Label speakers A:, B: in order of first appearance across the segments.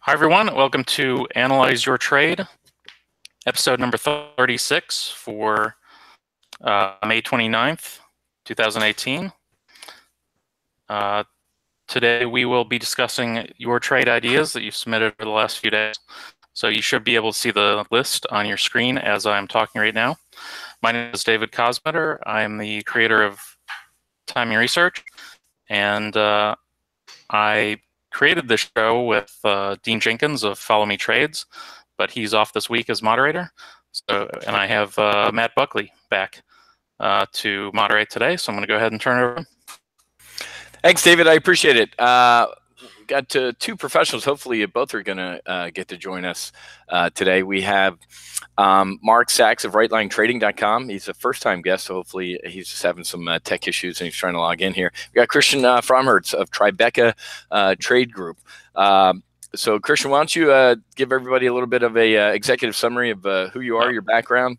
A: Hi, everyone. Welcome to Analyze Your Trade, episode number 36 for May 29th, 2018. Today, we will be discussing your trade ideas that you've submitted over the last few days. So you should be able to see the list on your screen as I'm talking right now. My name is David Kosmeter. I am the creator of Timing Research, and I created this show with Dean Jenkins of Follow Me Trades, but he's off this week as moderator. And I have Matt Buckley back to moderate today. So I'm going to go ahead and turn it over.
B: Thanks, David. I appreciate it. Got two professionals. Hopefully, you both are going to get to join us today. We have Sachs of RightLineTrading.com. He's a first-time guest, so hopefully he's just having some tech issues and he's trying to log in here. We got Christian Fromhertz of Tribeca Trade Group. So, Christian, why don't you give everybody a little bit of a executive summary of who you are, your background?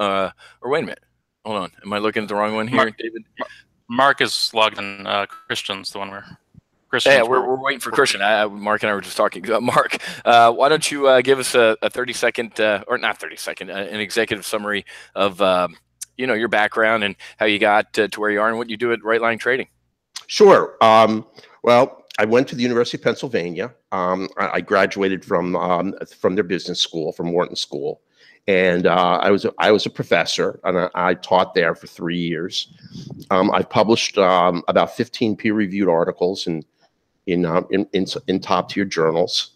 B: Or wait a minute. Hold on. Am I looking at the wrong one here, David?
A: Mark is logged in. Christian's the one we're...
B: Yeah, we're waiting for Christian. Mark and I were just talking. Mark, why don't you give us a 30-second, or not 30-second, an executive summary of your background and how you got to where you are and what you do at Right Line Trading.
C: Sure. Well, I went to the University of Pennsylvania. I graduated from their business school, from Wharton School, and I was a professor, and I taught there for 3 years. I've published about 15 peer-reviewed articles in top tier journals,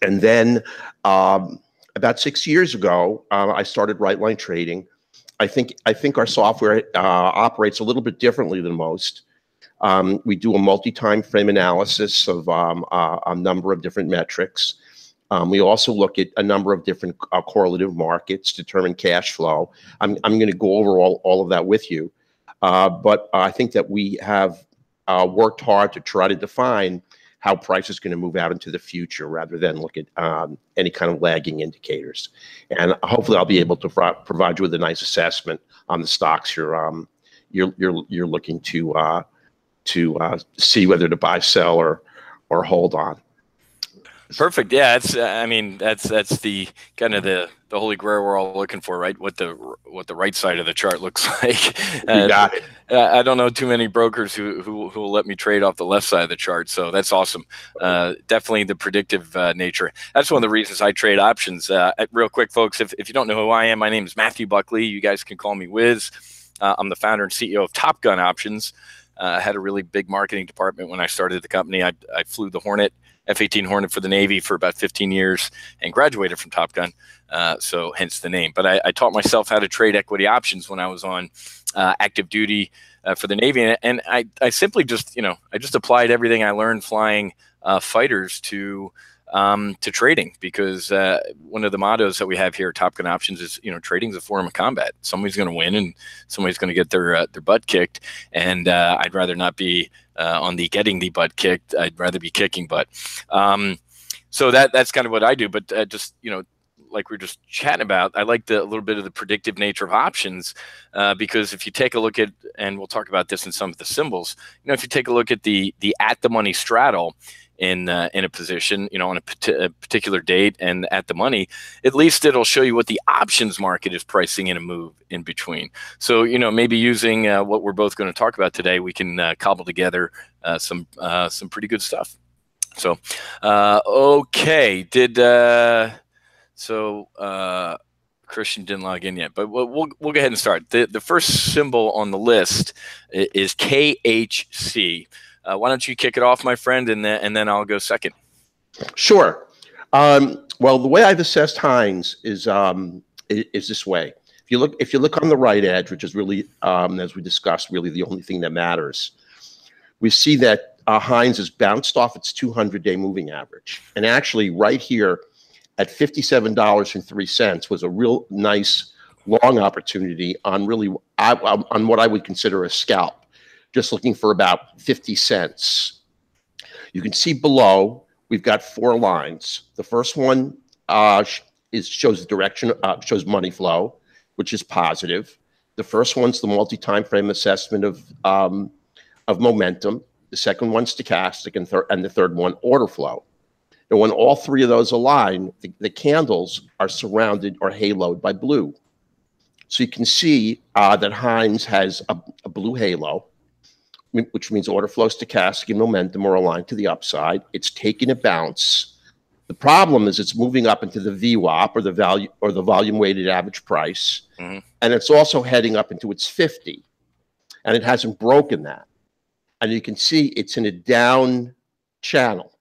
C: and then about 6 years ago, I started Right Line Trading. I think our software operates a little bit differently than most. We do a multi-time frame analysis of a number of different metrics. We also look at a number of different correlative markets, determine cash flow. I'm going to go over all of that with you, but I think that we have worked hard to try to define how price is going to move out into the future rather than look at any kind of lagging indicators. And hopefully I'll be able to provide you with a nice assessment on the stocks you're looking to see whether to buy, sell, or hold on.
B: Perfect. Yeah, that's the kind of the holy grail we're all looking for, right? What the right side of the chart looks like.
C: You got it.
B: I don't know too many brokers who will let me trade off the left side of the chart, so that's awesome. Definitely the predictive nature. That's one of the reasons I trade options. Real quick, folks, if you don't know who I am, my name is Matthew Buckley. You guys can call me Whiz. I'm the founder and CEO of Top Gun Options. I had a really big marketing department when I started the company. I flew the Hornet, F-18 Hornet for the Navy for about 15 years and graduated from Top Gun, so hence the name. But I taught myself how to trade equity options when I was on active duty for the Navy, and I simply just applied everything I learned flying fighters to trading, because one of the mottos that we have here at Top Gun Options is, trading is a form of combat. Somebody's going to win and somebody's going to get their butt kicked, and I'd rather not be on the getting the butt kicked. I'd rather be kicking butt. So that's kind of what I do. But just like we were just chatting about, I like a little bit of the predictive nature of options, because if you take a look at, and we'll talk about this in some of the symbols, if you take a look at the at the money straddle in a position, on a particular date and at the money, at least it'll show you what the options market is pricing in a move in between. So, maybe using what we're both going to talk about today, we can cobble together some pretty good stuff. So, okay, Christian didn't log in yet, but we'll go ahead and start. The first symbol on the list is KHC. Why don't you kick it off, my friend, and then I'll go second.
C: Sure. Well, the way I've assessed Heinz is this way. If you look on the right edge, which is really, as we discussed, really the only thing that matters, we see that Heinz has bounced off its 200-day moving average, and actually right here at $57.03 was a real nice long opportunity on what I would consider a scalp. Just looking for about 50 cents. You can see below, we've got 4 lines. The first one shows the direction, shows money flow, which is positive. The first one's the multi-time frame assessment of momentum. The second one's stochastic, and the third one order flow. And when all three of those align, the candles are surrounded or haloed by blue. So you can see that Hines has a blue halo, which means order flow, stochastic, and momentum are aligned to the upside. It's taking a bounce. The problem is it's moving up into the VWAP, or the volume weighted average price, and it's also heading up into its 50, and it hasn't broken that. And you can see it's in a down channel.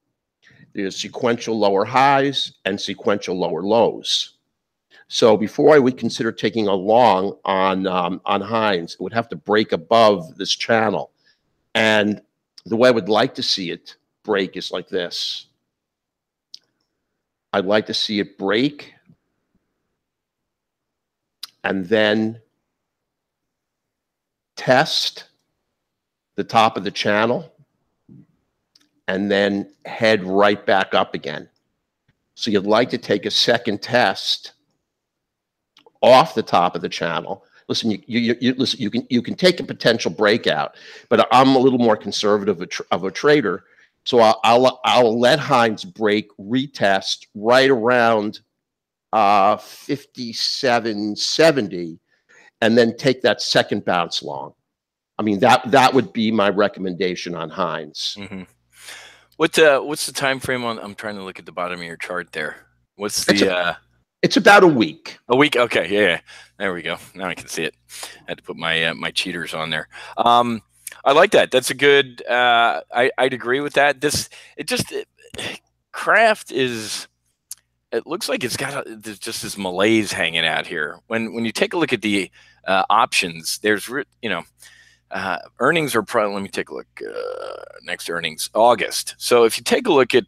C: There's sequential lower highs and sequential lower lows. So before I would consider taking a long on Hines, it would have to break above this channel. And the way I would like to see it break is like this. I'd like to see it break and then test the top of the channel and then head right back up again. So you'd like to take a second test off the top of the channel. Listen, you can take a potential breakout, but I'm a little more conservative of a trader, so I'll let Hines break, retest right around 57.70, and then take that second bounce long. I mean, that would be my recommendation on Hines.
B: What's the time frame on? I'm trying to look at the bottom of your chart there. What's the?
C: It's about a week.
B: A week? Okay, yeah. There we go. Now I can see it. I had to put my my cheaters on there. I like that. That's a good. I'd agree with that. Craft is. It looks like it's got there's just this malaise hanging out here. When you take a look at the options, there's earnings are probably. Let me take a look. Next earnings, August. So if you take a look at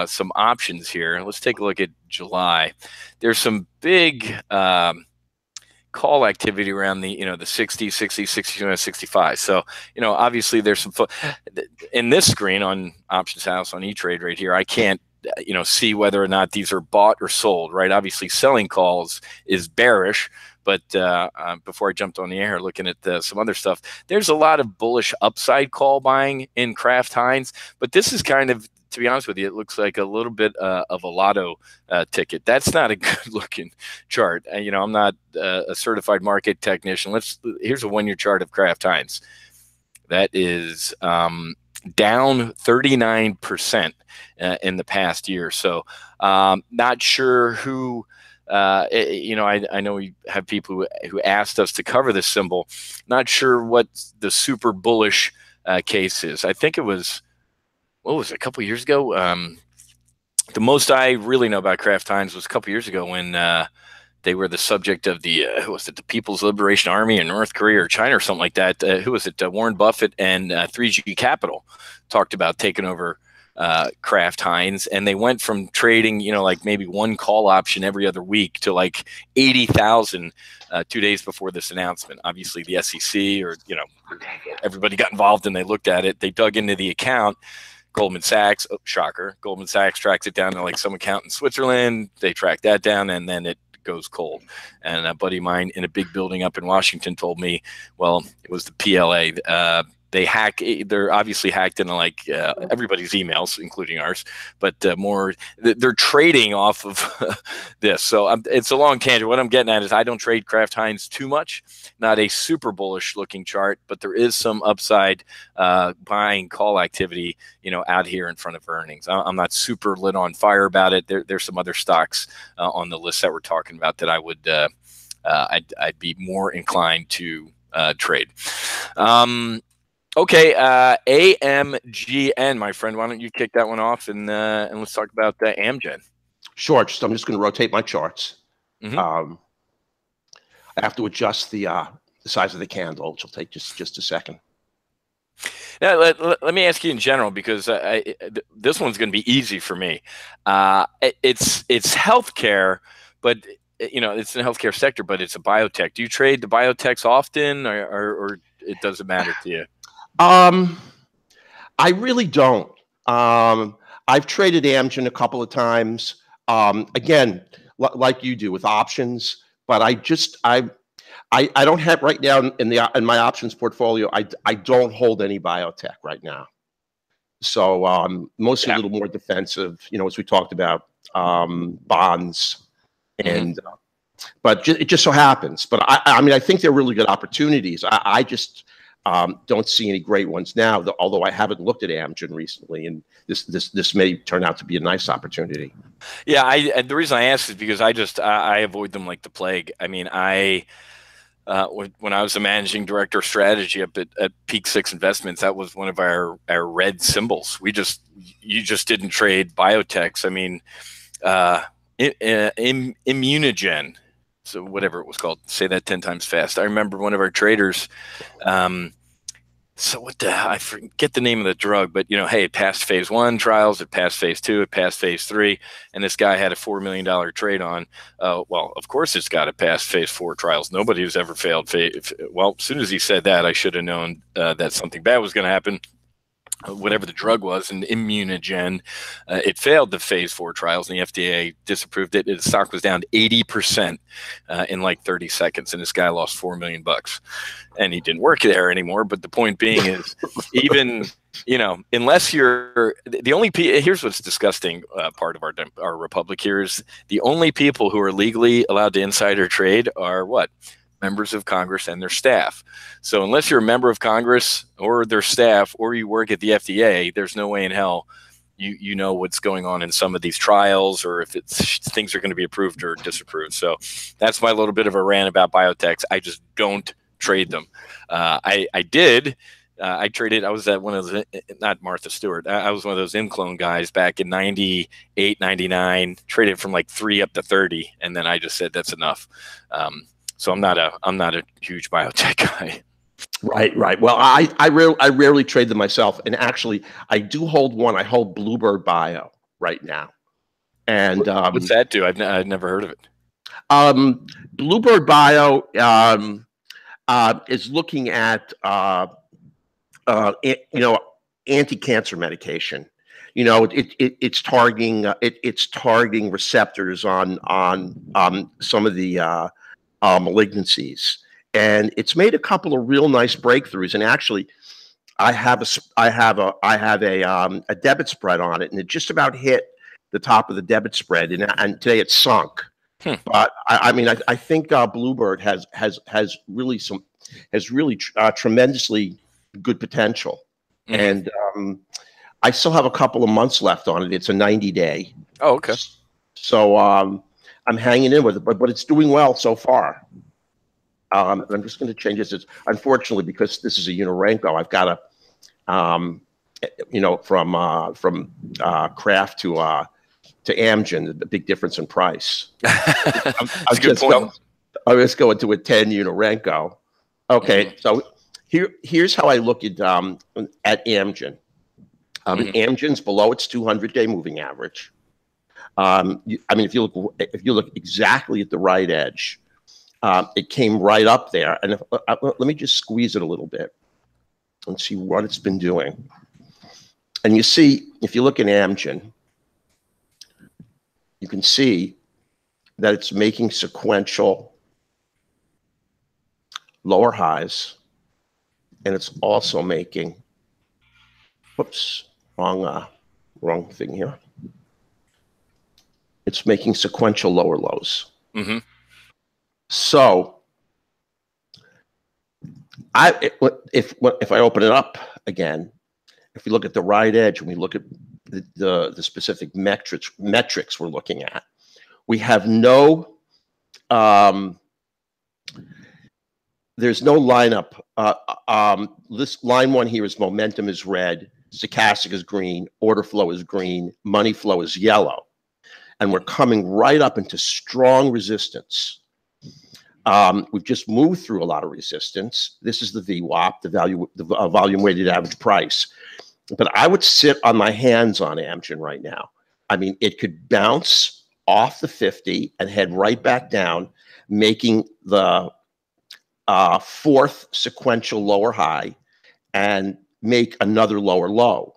B: some options here, let's take a look at July. There's some big call activity around the the 60, 60, 62, 65. So obviously there's some in this screen on Options House on E-Trade right here. I can't see whether or not these are bought or sold. Right? Obviously, selling calls is bearish. But before I jumped on the air looking at some other stuff, there's a lot of bullish upside call buying in Kraft Heinz. But this is kind of, to be honest with you, it looks like a little bit of a lotto ticket. That's not a good looking chart. I'm not a certified market technician. Here's a 1 year chart of Kraft Heinz. That is down 39% in the past year. So not sure who. I know we have people who asked us to cover this symbol. Not sure what the super bullish case is. I think it was, what was it, a couple of years ago? The most I really know about Kraft Heinz was a couple of years ago when they were the subject of the the People's Liberation Army in North Korea or China or something like that. Who was it? Warren Buffett and 3G Capital talked about taking over Kraft Heinz, and they went from trading like maybe one call option every other week to like 80,000 2 days before this announcement. Obviously the SEC or everybody got involved and they looked at it, they dug into the account. Goldman Sachs, shocker, Goldman Sachs tracks it down to like some account in Switzerland. They track that down and then it goes cold. And a buddy of mine in a big building up in Washington told me, well, it was the PLA. They're obviously hacked into like everybody's emails, including ours, but they're trading off of this. So it's a long tangent. What I'm getting at is I don't trade Kraft Heinz too much, not a super bullish looking chart, but there is some upside buying call activity, out here in front of earnings. I'm not super lit on fire about it. There's some other stocks on the list that we're talking about that I would, I'd be more inclined to trade. Okay, AMZN, my friend, why don't you kick that one off and let's talk about AMZN.
C: Sure. I'm just going to rotate my charts. I have to adjust the size of the candle, which will take just a second.
B: Now, let me ask you in general, because this one's going to be easy for me. It's healthcare, but it's in the healthcare sector, but it's a biotech. Do you trade the biotechs often, or it doesn't matter to you?
C: I really don't. I've traded AMZN a couple of times. Again, like you do with options, but I don't have right now in my options portfolio. I don't hold any biotech right now. Mostly a little more defensive, as we talked about, bonds, and but it just so happens. But I mean, I think they're really good opportunities. I just don't see any great ones now. Although I haven't looked at AMZN recently, and this may turn out to be a nice opportunity.
B: Yeah, and the reason I ask is because I avoid them like the plague. I mean, when I was a managing director of strategy up at Peak 6 Investments, that was one of our red symbols. You just didn't trade Biotechs. I mean, Immunogen, so whatever it was called. Say that 10 times fast. I remember one of our traders. So I forget the name of the drug, but hey, it passed phase 1 trials, it passed phase 2, it passed phase 3, and this guy had a $4 million trade on. Well, of course it's got to pass phase 4 trials. Nobody who's ever failed well, as soon as he said that, I should have known that something bad was going to happen. Whatever the drug was, an Immunogen, it failed the phase 4 trials, and the FDA disapproved it. Its stock was down 80% in like 30 seconds, and this guy lost $4 million, and he didn't work there anymore. But the point being is, even unless you're the only here's what's disgusting. Part of our republic here is the only people who are legally allowed to insider trade are what? Members of Congress and their staff. So unless you're a member of Congress or their staff, or you work at the FDA, there's no way in hell you know what's going on in some of these trials, or if things are going to be approved or disapproved. So that's my little bit of a rant about Biotechs. I just don't trade them. I traded. I was at one of those, not Martha Stewart. I was one of those ImClone guys back in 98, 99, traded from like 3 up to 30. And then I just said, that's enough. So I'm not a huge biotech guy.
C: Right. Well, I rarely trade them myself, and actually, I do hold one. I hold Bluebird Bio right now, and
B: what's that do? I've never heard of it.
C: Bluebird Bio is looking at anti-cancer medication. It's targeting receptors on some of the malignancies, and it's made a couple of real nice breakthroughs. And actually, I have a debit spread on it, and it just about hit the top of the debit spread, and today it's sunk. But I mean, I think Bluebird has really tremendously good potential, and I still have a couple of months left on it. It's a 90-day.
B: Oh, okay. So
C: I'm hanging in with it, but it's doing well so far. I'm just going to change this. It's, unfortunately, because this is a Unorenco, I've got to, from Kraft to AMZN, the big difference in price. I'm just going to a 10 Unorenco. Okay, so here's how I look at AMZN. AMZN's below its 200-day moving average. I mean, if you look exactly at the right edge, it came right up there. And let me just squeeze it a little bit and see what it's been doing. And you see, if you look at AMZN, you can see that it's making sequential lower highs, and it's also making, whoops, wrong thing here. It's making sequential lower lows. So if I open it up again, if we look at the right edge and we look at the specific metrics we're looking at, we have no there's no lineup. This line 1 here is momentum is red, stochastic is green, order flow is green, money flow is yellow. And we're coming right up into strong resistance. We've just moved through a lot of resistance. This is the VWAP, the volume weighted average price. But I would sit on my hands on AMZN right now. I mean, it could bounce off the 50 and head right back down, making the 4th sequential lower high and make another lower low.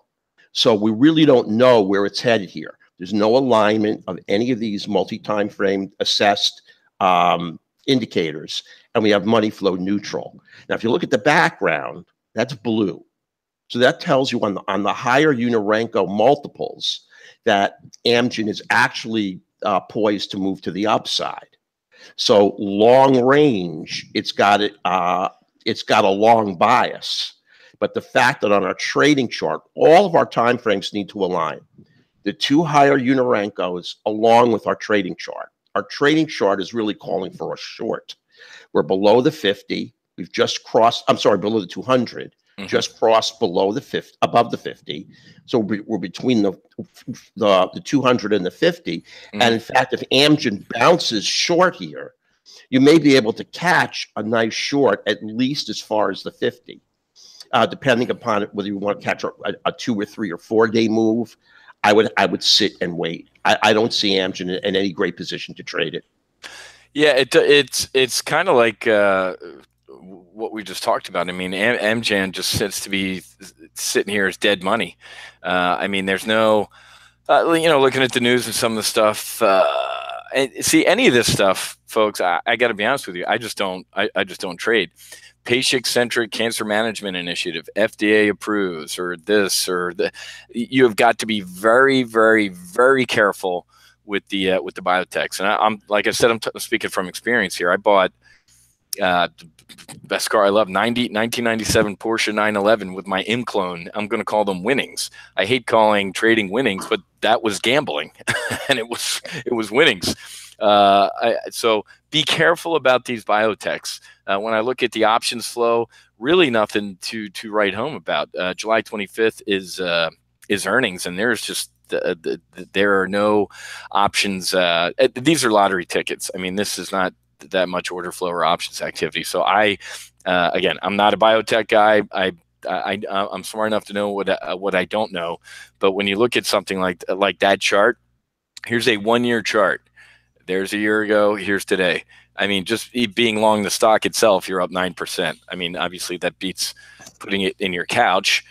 C: So we really don't know where it's headed here. There's no alignment of any of these multi-time frame assessed indicators, and we have money flow neutral. Now, if you look at the background, that's blue. So that tells you on the higher Unorenco multiples that Amgen is actually poised to move to the upside. So long range, it's got a long bias. But the fact that on our trading chart, all of our time frames need to align. The two higher Unorencos along with our trading chart. Our trading chart is really calling for a short. We're below the 50. We've just crossed, I'm sorry, below the 200. Just crossed below the 50, above the 50. So we're between the 200 and the 50. And in fact, if Amgen bounces short here, you may be able to catch a nice short at least as far as the 50, depending upon whether you want to catch a 2 or 3 or 4 day move. I would sit and wait. I don't see Amgen in any great position to trade it.
B: Yeah, it's kind of like what we just talked about. I mean, Amgen just seems to be sitting here as dead money. I mean, there's no, looking at the news and some of the stuff. And see, any of this stuff, folks, I got to be honest with you, I just don't trade. Patient-centric cancer management initiative, FDA approves, or this or the. You have got to be very, very, very careful with the Biotechs. And I'm like I said, I'm speaking from experience here. I bought best car I love, 1997 Porsche 911 with my M clone. I'm going to call them winnings. I hate calling trading winnings, but that was gambling, and it was winnings. So be careful about these Biotechs. When I look at the options flow, really nothing to write home about. July 25th is earnings, and there's just there are no options. These are lottery tickets. I mean, this is not that much order flow or options activity. So again, I'm not a biotech guy. I'm smart enough to know what I don't know. But when you look at something like that chart, here's a 1-year chart. There's a year ago. Here's today. I mean, just being long the stock itself, you're up 9%. I mean, obviously that beats putting it in your couch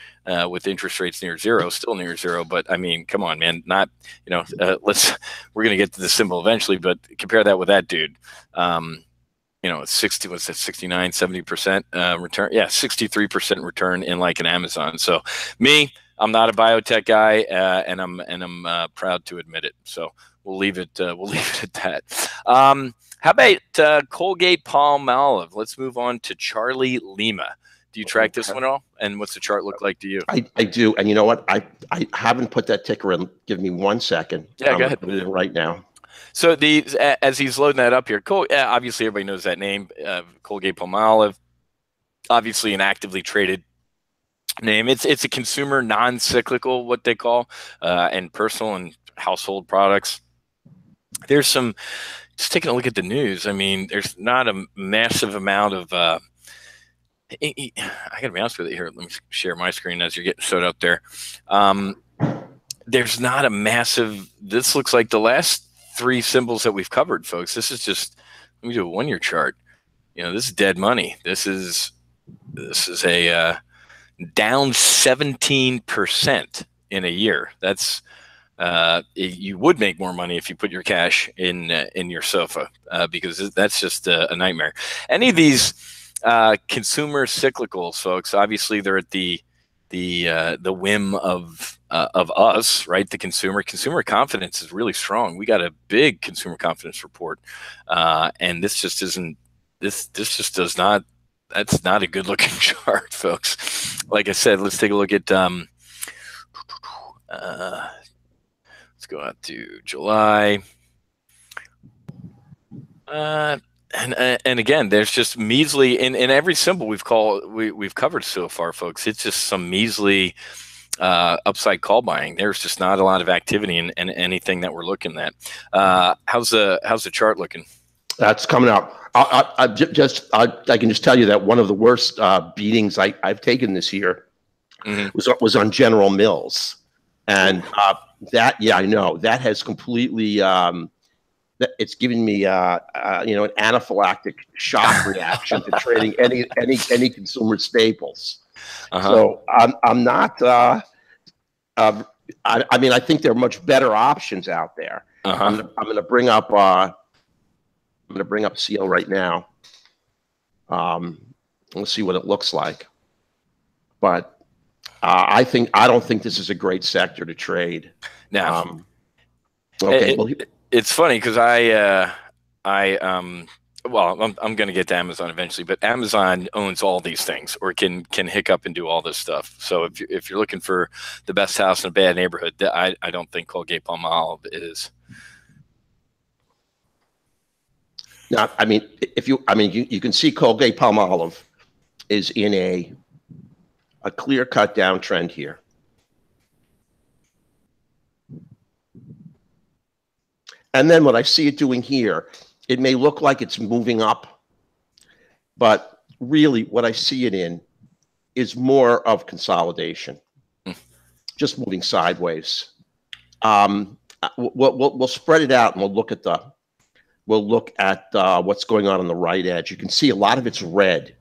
B: with interest rates near zero, still near zero. But I mean, come on, man. Not, we're going to get to the symbol eventually, but compare that with that dude. 60, what's that, 69, 70% return? Yeah, 63% return in like an Amazon. So me, I'm not a biotech guy, and I'm proud to admit it. So we'll leave it at that. How about Colgate-Palmolive? Let's move on to Charlie Lima. Do you track this one at all? And what's the chart look like to you?
C: I do. And you know what? I haven't put that ticker in. Give me 1 second.
B: Yeah, go ahead.
C: Put it in right now.
B: So as he's loading that up here, obviously everybody knows that name, Colgate-Palmolive. Obviously an actively traded name. It's a consumer non-cyclical, what they call, and personal and household products. There's some. Just taking a look at the news, I mean, there's not a massive amount of. I gotta be honest with you here. Let me share my screen as you're getting showed up there. There's not a massive. This looks like the last 3 symbols that we've covered, folks. This is just. Let me do a 1-year chart. This is dead money. This is a down 17% in a year. That's. You would make more money if you put your cash in your sofa, because that's just a nightmare. Any of these consumer cyclicals, folks, obviously they're at the whim of us, right? The consumer confidence is really strong. We got a big consumer confidence report, and this just isn't. This just does not. That's not a good looking chart, folks. Like I said, let's take a look at. Let's go out to July. And again, there's just measly in every symbol we've covered so far, folks. It's just some measly upside call buying. There's just not a lot of activity in anything that we're looking at. How's the chart looking?
C: That's coming out. I can just tell you that one of the worst beatings I've taken this year was on General Mills, and I know that has completely. It's giving me an anaphylactic shock reaction to trading any consumer staples. So I'm not. I mean, I think there are much better options out there. I'm going to bring up. I'm going to bring up CL right now. Let's see what it looks like. But I don't think this is a great sector to trade.
B: Now,
C: okay.
B: It's funny because well, I'm going to get to Amazon eventually, but Amazon owns all these things, or can hiccup and do all this stuff. So if you're looking for the best house in a bad neighborhood, I don't think Colgate-Palmolive is.
C: Now, I mean, you can see Colgate-Palmolive is in a clear-cut downtrend here. And then what I see it doing here, it may look like it's moving up, but really what I see it in is more of consolidation, just moving sideways. We'll spread it out and we'll look at what's going on the right edge. You can see a lot of it's red.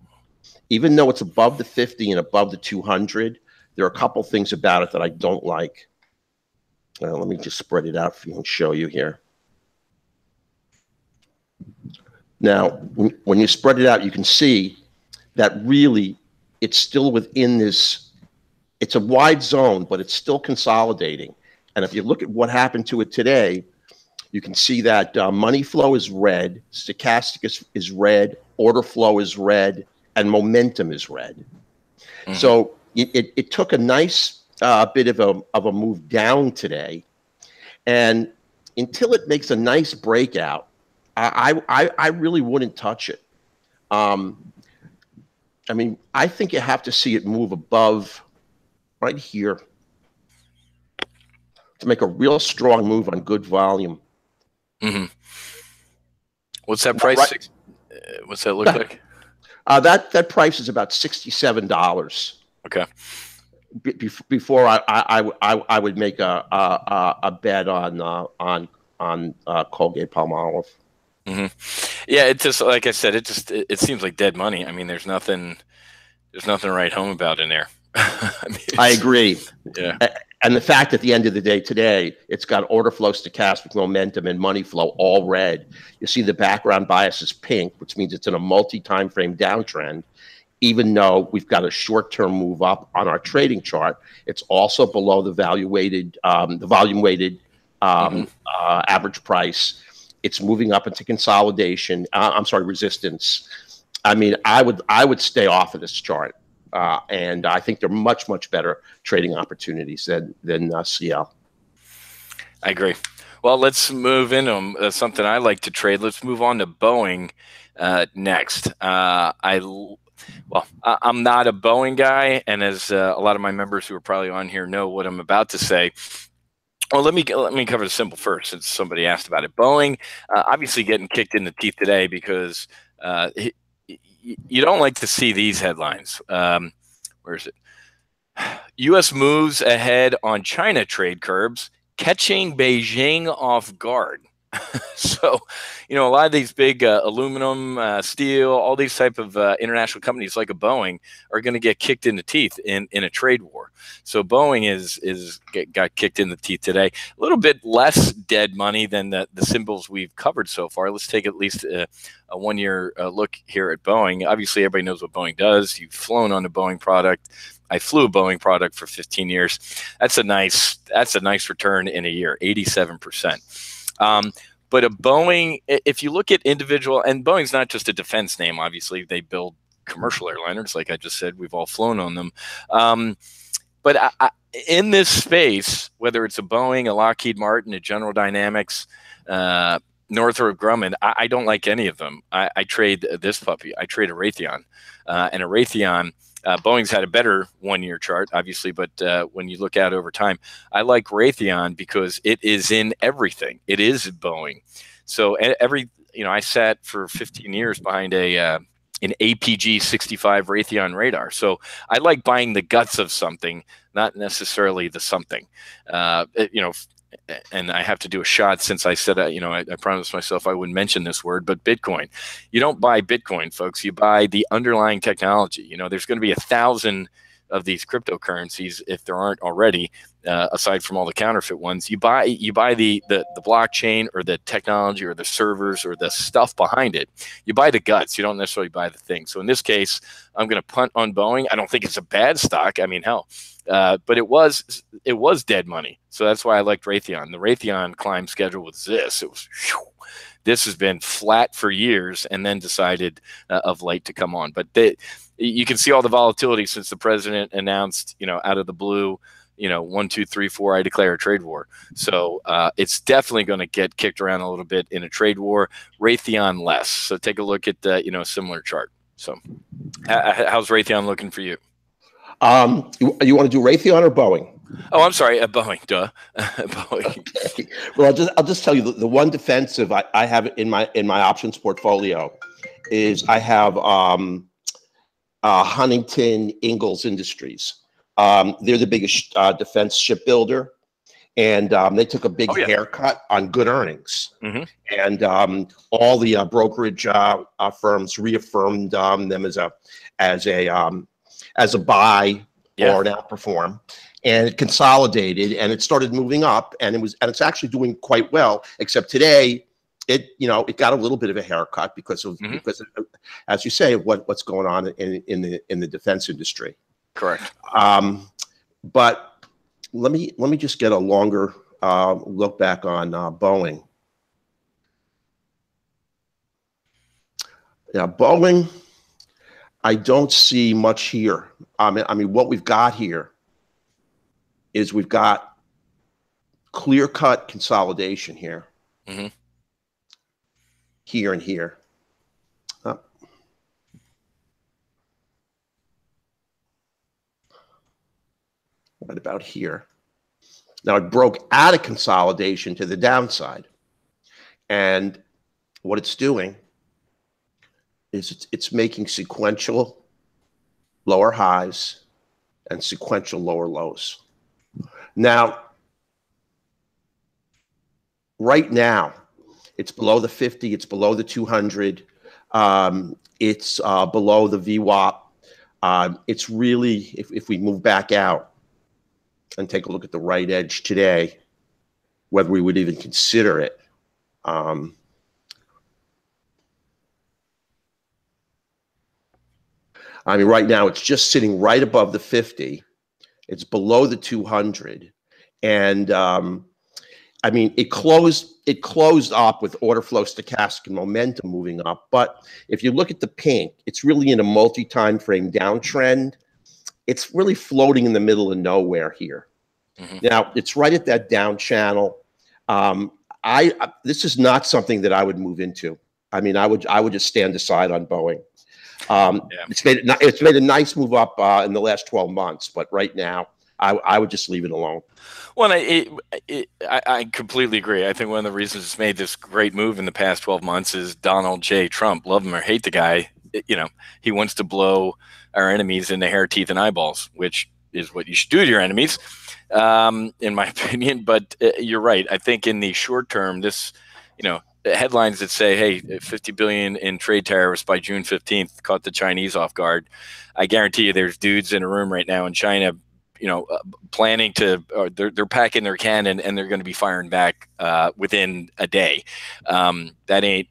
C: Even though it's above the 50 and above the 200, there are a couple things about it that I don't like. Let me just spread it out for you and show you here. Now, when you spread it out, you can see that really it's still within this, it's a wide zone, but it's still consolidating. And if you look at what happened to it today, you can see that money flow is red, stochastic is red, order flow is red, and momentum is red. Mm-hmm. So it took a nice bit of a move down today. And until it makes a nice breakout, I really wouldn't touch it. I mean, I think you have to see it move above right here to make a real strong move on good volume.
B: Mm-hmm. What's that price? Right. What's that look like?
C: That price is about $67.
B: Okay.
C: Before I would make a bet on Colgate-Palmolive.
B: Mm-hmm. Yeah, it just, like I said, it seems like dead money. I mean, there's nothing to write home about in there.
C: I agree.
B: Yeah.
C: And the fact at the end of the day today, it's got order flow, stochastic momentum, and money flow all red. You see the background bias is pink, which means it's in a multi-time frame downtrend. Even though we've got a short-term move up on our trading chart, it's also below the volume-weighted average price. It's moving up into consolidation. Resistance. I mean, I would stay off of this chart. And I think they're much, much better trading opportunities than CL.
B: I agree. Well, let's move into something I like to trade. Let's move on to Boeing next. I'm not a Boeing guy, and as a lot of my members who are probably on here know what I'm about to say. Well, let me cover the simple first, since somebody asked about it. Boeing, obviously getting kicked in the teeth today because you don't like to see these headlines. Where is it? U.S. moves ahead on China trade curbs, catching Beijing off guard. So, a lot of these big aluminum, steel, all these type of international companies like a Boeing are going to get kicked in the teeth in a trade war. So Boeing got kicked in the teeth today. A little bit less dead money than the symbols we've covered so far. Let's take at least a 1 year look here at Boeing. Obviously, everybody knows what Boeing does. You've flown on a Boeing product. I flew a Boeing product for 15 years. That's a nice return in a year, 87%. But a Boeing, if you look at individual, and Boeing's not just a defense name, obviously, they build commercial airliners, like I just said, we've all flown on them. But in this space, whether it's a Boeing, a Lockheed Martin, a General Dynamics, Northrop Grumman, I don't like any of them. I trade this puppy. I trade a Raytheon. And a Raytheon, Boeing's had a better 1 year chart, obviously, but when you look out over time, I like Raytheon because it is in everything. It is Boeing. So I sat for 15 years behind an APG 65 Raytheon radar. So I like buying the guts of something, not necessarily the something. And I have to do a shot since I said, I promised myself I wouldn't mention this word, but Bitcoin. You don't buy Bitcoin, folks. You buy the underlying technology. There's going to be 1,000 of these cryptocurrencies, if there aren't already, aside from all the counterfeit ones. You buy the blockchain or the technology or the servers or the stuff behind it. You buy the guts. You don't necessarily buy the thing. So in this case, I'm going to punt on Boeing. I don't think it's a bad stock. I mean, hell, But it was dead money. So that's why I liked Raytheon. The Raytheon climb schedule was this. It was this has been flat for years, and then decided of late to come on. But you can see all the volatility since the president announced, out of the blue, 1, 2, 3, 4, I declare a trade war. So it's definitely going to get kicked around a little bit in a trade war. Raytheon less. So take a look at a similar chart. So how's Raytheon looking for you?
C: You want to do Raytheon or Boeing?
B: Oh, I'm sorry, Boeing. Duh, Boeing.
C: Okay. Well, I'll just tell you the one defensive I have in my options portfolio is I have Huntington Ingalls Industries. They're the biggest defense shipbuilder, and they took a big haircut on good earnings. Mm-hmm. And all the brokerage firms reaffirmed them as a buy or an outperform, and it consolidated and it started moving up, and it's actually doing quite well. Except today, it got a little bit of a haircut because of as you say, what's going on in the defense industry.
B: Correct.
C: But let me just get a longer look back on Boeing. Yeah, Boeing, I don't see much here. I mean, what we've got here is we've got clear-cut consolidation here, here and here. Right about here. Now it broke out of consolidation to the downside, and what it's doing is it's making sequential lower highs and sequential lower lows. Now, right now, it's below the 50, it's below the 200, it's below the VWAP. It's really, if we move back out and take a look at the right edge today, whether we would even consider it. I mean, right now it's just sitting right above the 50. It's below the 200, and I mean, it closed up with order flow, stochastic, and momentum moving up. But if you look at the pink, it's really in a multi-time frame downtrend. It's really floating in the middle of nowhere here. Now it's right at that down channel. This is not something that I would move into. I mean, I would just stand aside on Boeing. It's made a nice move up in the last 12 months, but right now I would just leave it alone.
B: Well, I completely agree. I think one of the reasons it's made this great move in the past 12 months is Donald J. Trump. Love him or hate the guy, he wants to blow our enemies into hair, teeth, and eyeballs, which is what you should do to your enemies, in my opinion. But you're right. I think in the short term, this, headlines that say, hey, 50 billion in trade tariffs by June 15th caught the Chinese off guard. I guarantee you there's dudes in a room right now in China, planning to, they're packing their cannon and they're going to be firing back within a day. That ain't,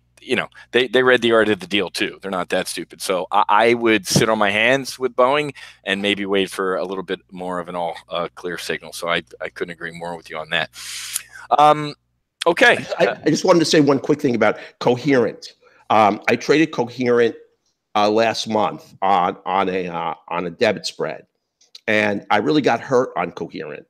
B: they read the art of the deal too. They're not that stupid. So I would sit on my hands with Boeing and maybe wait for a little bit more of an all clear signal. So I couldn't agree more with you on that. Okay.
C: I just wanted to say one quick thing about Coherent. I traded Coherent last month on a debit spread, and I really got hurt on Coherent.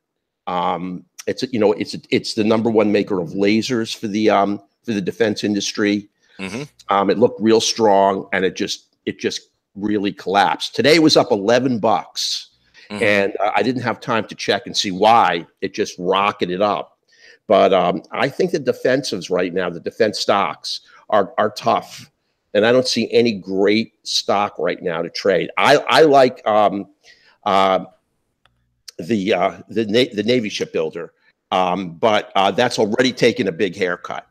C: It's the number one maker of lasers for the defense industry. It looked real strong, and it just really collapsed. Today it was up $11, and I didn't have time to check and see why. It just rocketed up. But I think the defensives right now, the defense stocks, are tough, and I don't see any great stock right now to trade. I like the Navy shipbuilder, but that's already taken a big haircut.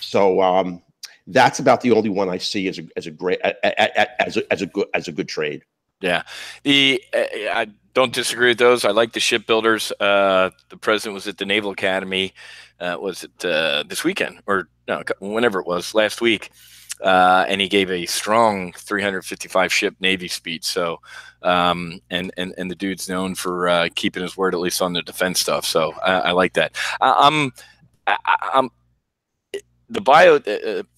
C: So that's about the only one I see as a good trade.
B: Yeah, I don't disagree with those. I like the shipbuilders. The president was at the Naval Academy. Was it this weekend or no? Whenever it was last week, and he gave a strong 355 ship Navy speech. So, and the dude's known for keeping his word, at least on the defense stuff. So I like that. I'm the bio.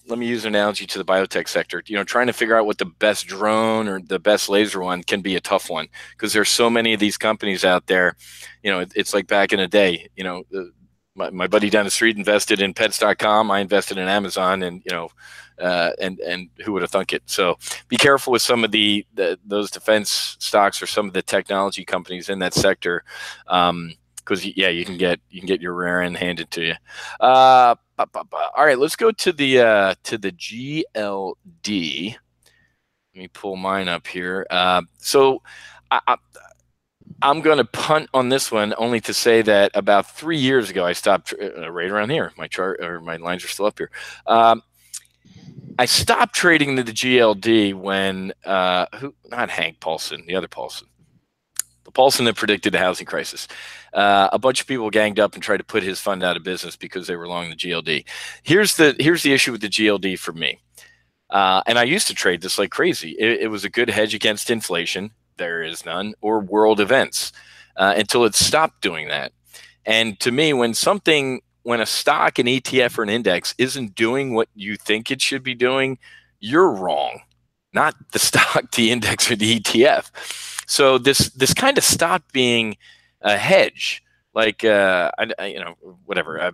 B: Let me use an analogy to the biotech sector. You know, trying to figure out what the best drone or the best laser one can be a tough one, because there's so many of these companies out there. You know, it's like back in the day. You know, my buddy down the street invested in Pets.com. I invested in Amazon, and you know, and who would have thunk it? So be careful with some of those defense stocks or some of the technology companies in that sector, because yeah, you can get your rear end handed to you. All right, let's go to the GLD. Let me pull mine up here. So I'm going to punt on this one, only to say that about 3 years ago, I stopped right around here. My chart or my lines are still up here. I stopped trading the GLD when not Hank Paulson, the other Paulson. The Paulson that predicted the housing crisis. A bunch of people ganged up and tried to put his fund out of business because they were long the GLD. Here's the issue with the GLD for me. And I used to trade this like crazy. It was a good hedge against inflation. There is none, or world events, until it stopped doing that. And to me, when a stock, an ETF, or an index isn't doing what you think it should be doing, you're wrong. Not the stock, the index, or the ETF. So this kind of stopped being a hedge, like whatever.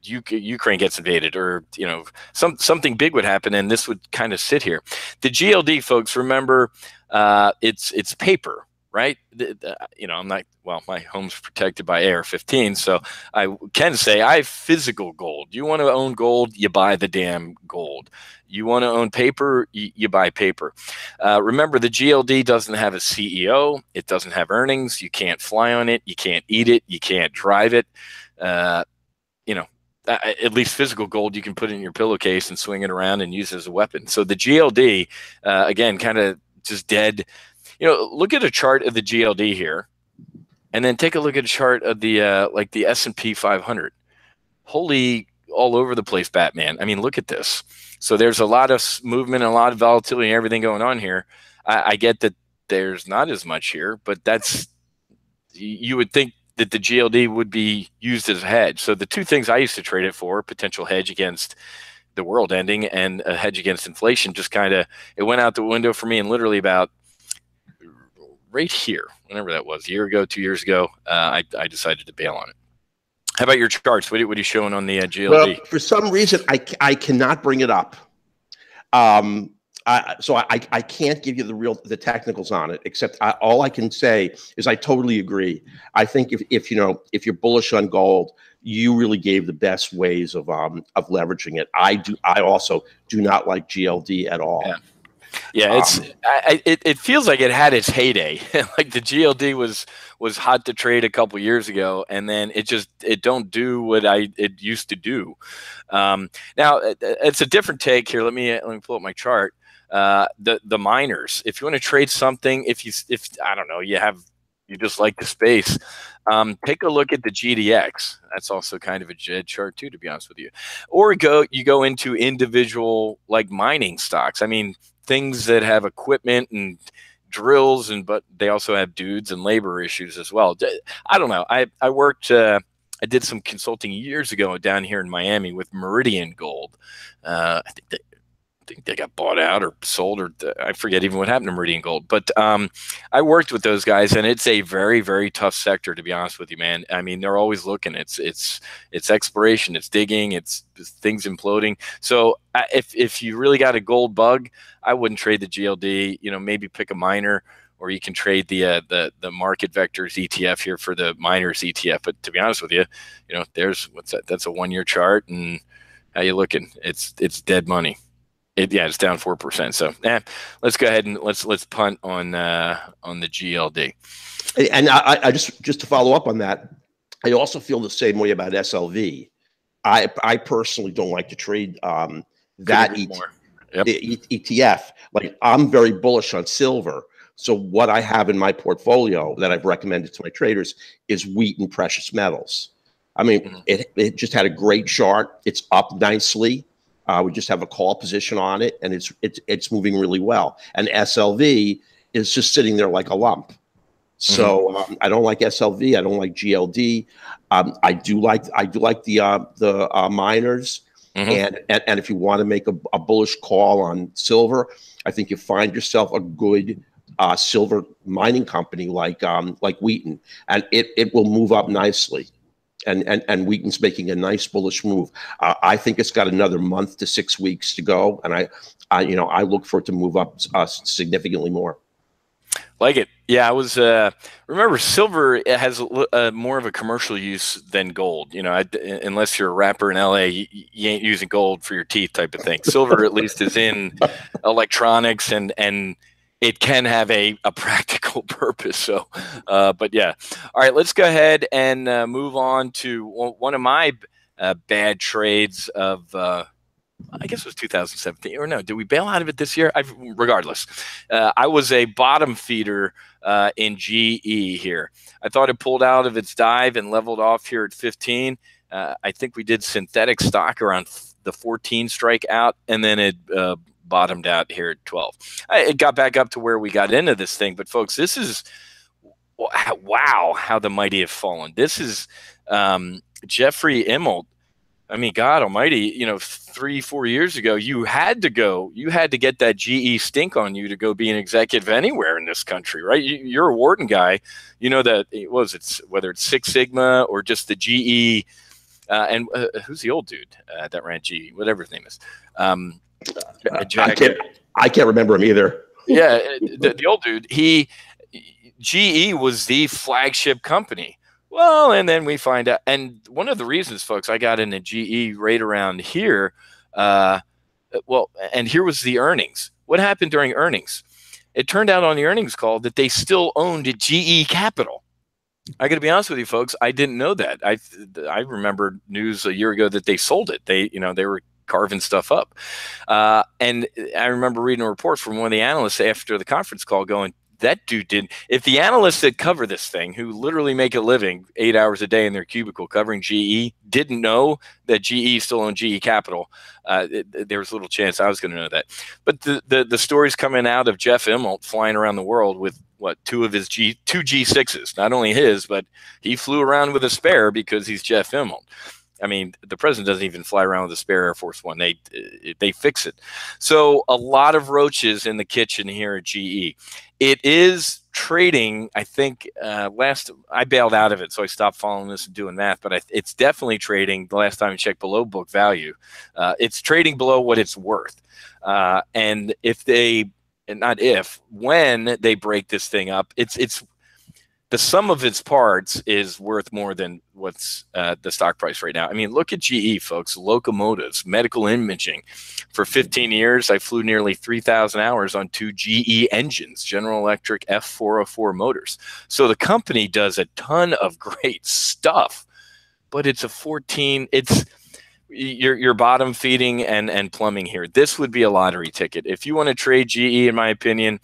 B: Ukraine gets invaded, or you know, something big would happen, and this would kind of sit here. The GLD, folks, remember, it's paper, right? You know, I'm not, well, my home's protected by AR-15, so I can say I have physical gold. You want to own gold, you buy the damn gold. You want to own paper, you buy paper. Remember, the GLD doesn't have a CEO. It doesn't have earnings. You can't fly on it. You can't eat it. You can't drive it. You know, at least physical gold, you can put it in your pillowcase and swing it around and use it as a weapon. So the GLD, again, kind of just dead. You know, look at a chart of the GLD here, and then take a look at a chart of the like the S&P 500. Holy, all over the place, Batman. I mean, look at this. So there's a lot of movement and a lot of volatility and everything going on here. I get that there's not as much here, but you would think that the GLD would be used as a hedge. So the two things I used to trade it for, potential hedge against the world ending and a hedge against inflation, just kind of, it went out the window for me. And literally about right here, whenever that was, a year ago, 2 years ago, I decided to bail on it. How about your charts? What are you showing on the GLD?
C: Well, for some reason, I cannot bring it up. So I can't give you the technicals on it, except all I can say is I totally agree. I think if you're bullish on gold, you really gave the best ways of leveraging it. I also do not like GLD at all.
B: Yeah, it feels like it had its heyday. Like the GLD was hot to trade a couple years ago, and then it don't do what it used to do. Now it's a different take here. Let me pull up my chart. The miners. If you want to trade something, if I don't know, you just like the space, take a look at the GDX. That's also kind of a JED chart too, to be honest with you. Or you go into individual like mining stocks. I mean, things that have equipment and drills, but they also have dudes and labor issues as well. I don't know. I worked. I did some consulting years ago down here in Miami with Meridian Gold. I think they got bought out or sold, or I forget even what happened to Meridian Gold. But I worked with those guys, and it's a very, very tough sector, to be honest with you, man. I mean, they're always looking. It's exploration, it's digging, it's things imploding. So if you really got a gold bug, I wouldn't trade the GLD. You know, maybe pick a miner, or you can trade the market vectors ETF here for the miners ETF. But to be honest with you, you know, there's what's that? That's a 1 year chart, and how you looking? It's dead money. It's down 4%. So let's go ahead and let's punt on the GLD.
C: And I just to follow up on that, I also feel the same way about SLV. I personally don't like to trade that ETF. Like, I'm very bullish on silver. So what I have in my portfolio that I've recommended to my traders is wheat and precious metals. I mean, it just had a great chart. It's up nicely. We just have a call position on it, and it's moving really well. And SLV is just sitting there like a lump. So I don't like SLV. I don't like GLD. I do like the miners. And if you want to make a bullish call on silver, I think you find yourself a good silver mining company like Wheaton, and it will move up nicely. And Wheaton's making a nice bullish move. I think it's got another month to 6 weeks to go, and I look for it to move up significantly more.
B: Like it. Yeah, I was, remember, silver has more of a commercial use than gold. You know, unless you're a rapper in LA, you ain't using gold for your teeth type of thing. Silver at least is in electronics, and it can have a practical purpose. So, but yeah. All right, let's go ahead and move on to one of my bad trades of, I guess it was 2017, or no, did we bail out of it this year? Regardless, I was a bottom feeder in GE here. I thought it pulled out of its dive and leveled off here at 15. I think we did synthetic stock around the 14 strike out, and then it bottomed out here at 12. It got back up to where we got into this thing. But folks, this is, wow, how the mighty have fallen. This is Jeffrey Immelt. I mean, God almighty, you know, 3-4 years ago, you had to get that GE stink on you to go be an executive anywhere in this country, right? You're a Wharton guy. You know that, whether it's Six Sigma or just the GE, and who's the old dude that ran GE, whatever his name is.
C: I can't remember him either.
B: Yeah, the old dude. GE was the flagship company. Well, and then we find out, and one of the reasons, folks, I got into GE right around here. Well, and here was the earnings. What happened during earnings? It turned out on the earnings call that they still owned GE Capital. I got to be honest with you, folks. I didn't know that. I remember news a year ago that they sold it. They were carving stuff up. And I remember reading a report from one of the analysts after the conference call going, that dude didn't. If the analysts that cover this thing, who literally make a living 8 hours a day in their cubicle covering GE, didn't know that GE still owned GE Capital, there was little chance I was going to know that. But the stories coming out of Jeff Immelt flying around the world with two of his two G6s, not only his, but he flew around with a spare because he's Jeff Immelt. I mean, the president doesn't even fly around with a spare Air Force One. They fix it. So a lot of roaches in the kitchen here at GE. It is trading, I think, I bailed out of it, so I stopped following this and doing math, but it's definitely trading, the last time I checked, below book value. It's trading below what it's worth. And when they break this thing up, it's the sum of its parts is worth more than what's the stock price right now. I mean, look at GE, folks. Locomotives, medical imaging. For 15 years, I flew nearly 3,000 hours on 2 GE engines, General Electric F404 motors. So the company does a ton of great stuff, but it's you're bottom feeding and plumbing here. This would be a lottery ticket. If you want to trade GE, in my opinion,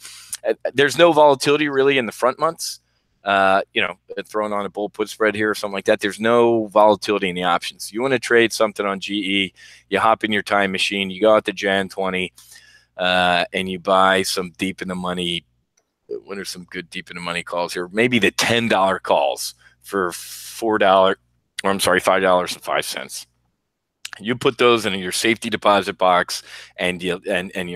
B: there's no volatility really in the front months. Throwing on a bull put spread here or something like that. There's no volatility in the options. You want to trade something on GE, you hop in your time machine, you go out to Jan 20, and you buy some deep in the money. What are some good deep in the money calls here? Maybe the $10 calls for $5.05. You put those in your safety deposit box, and you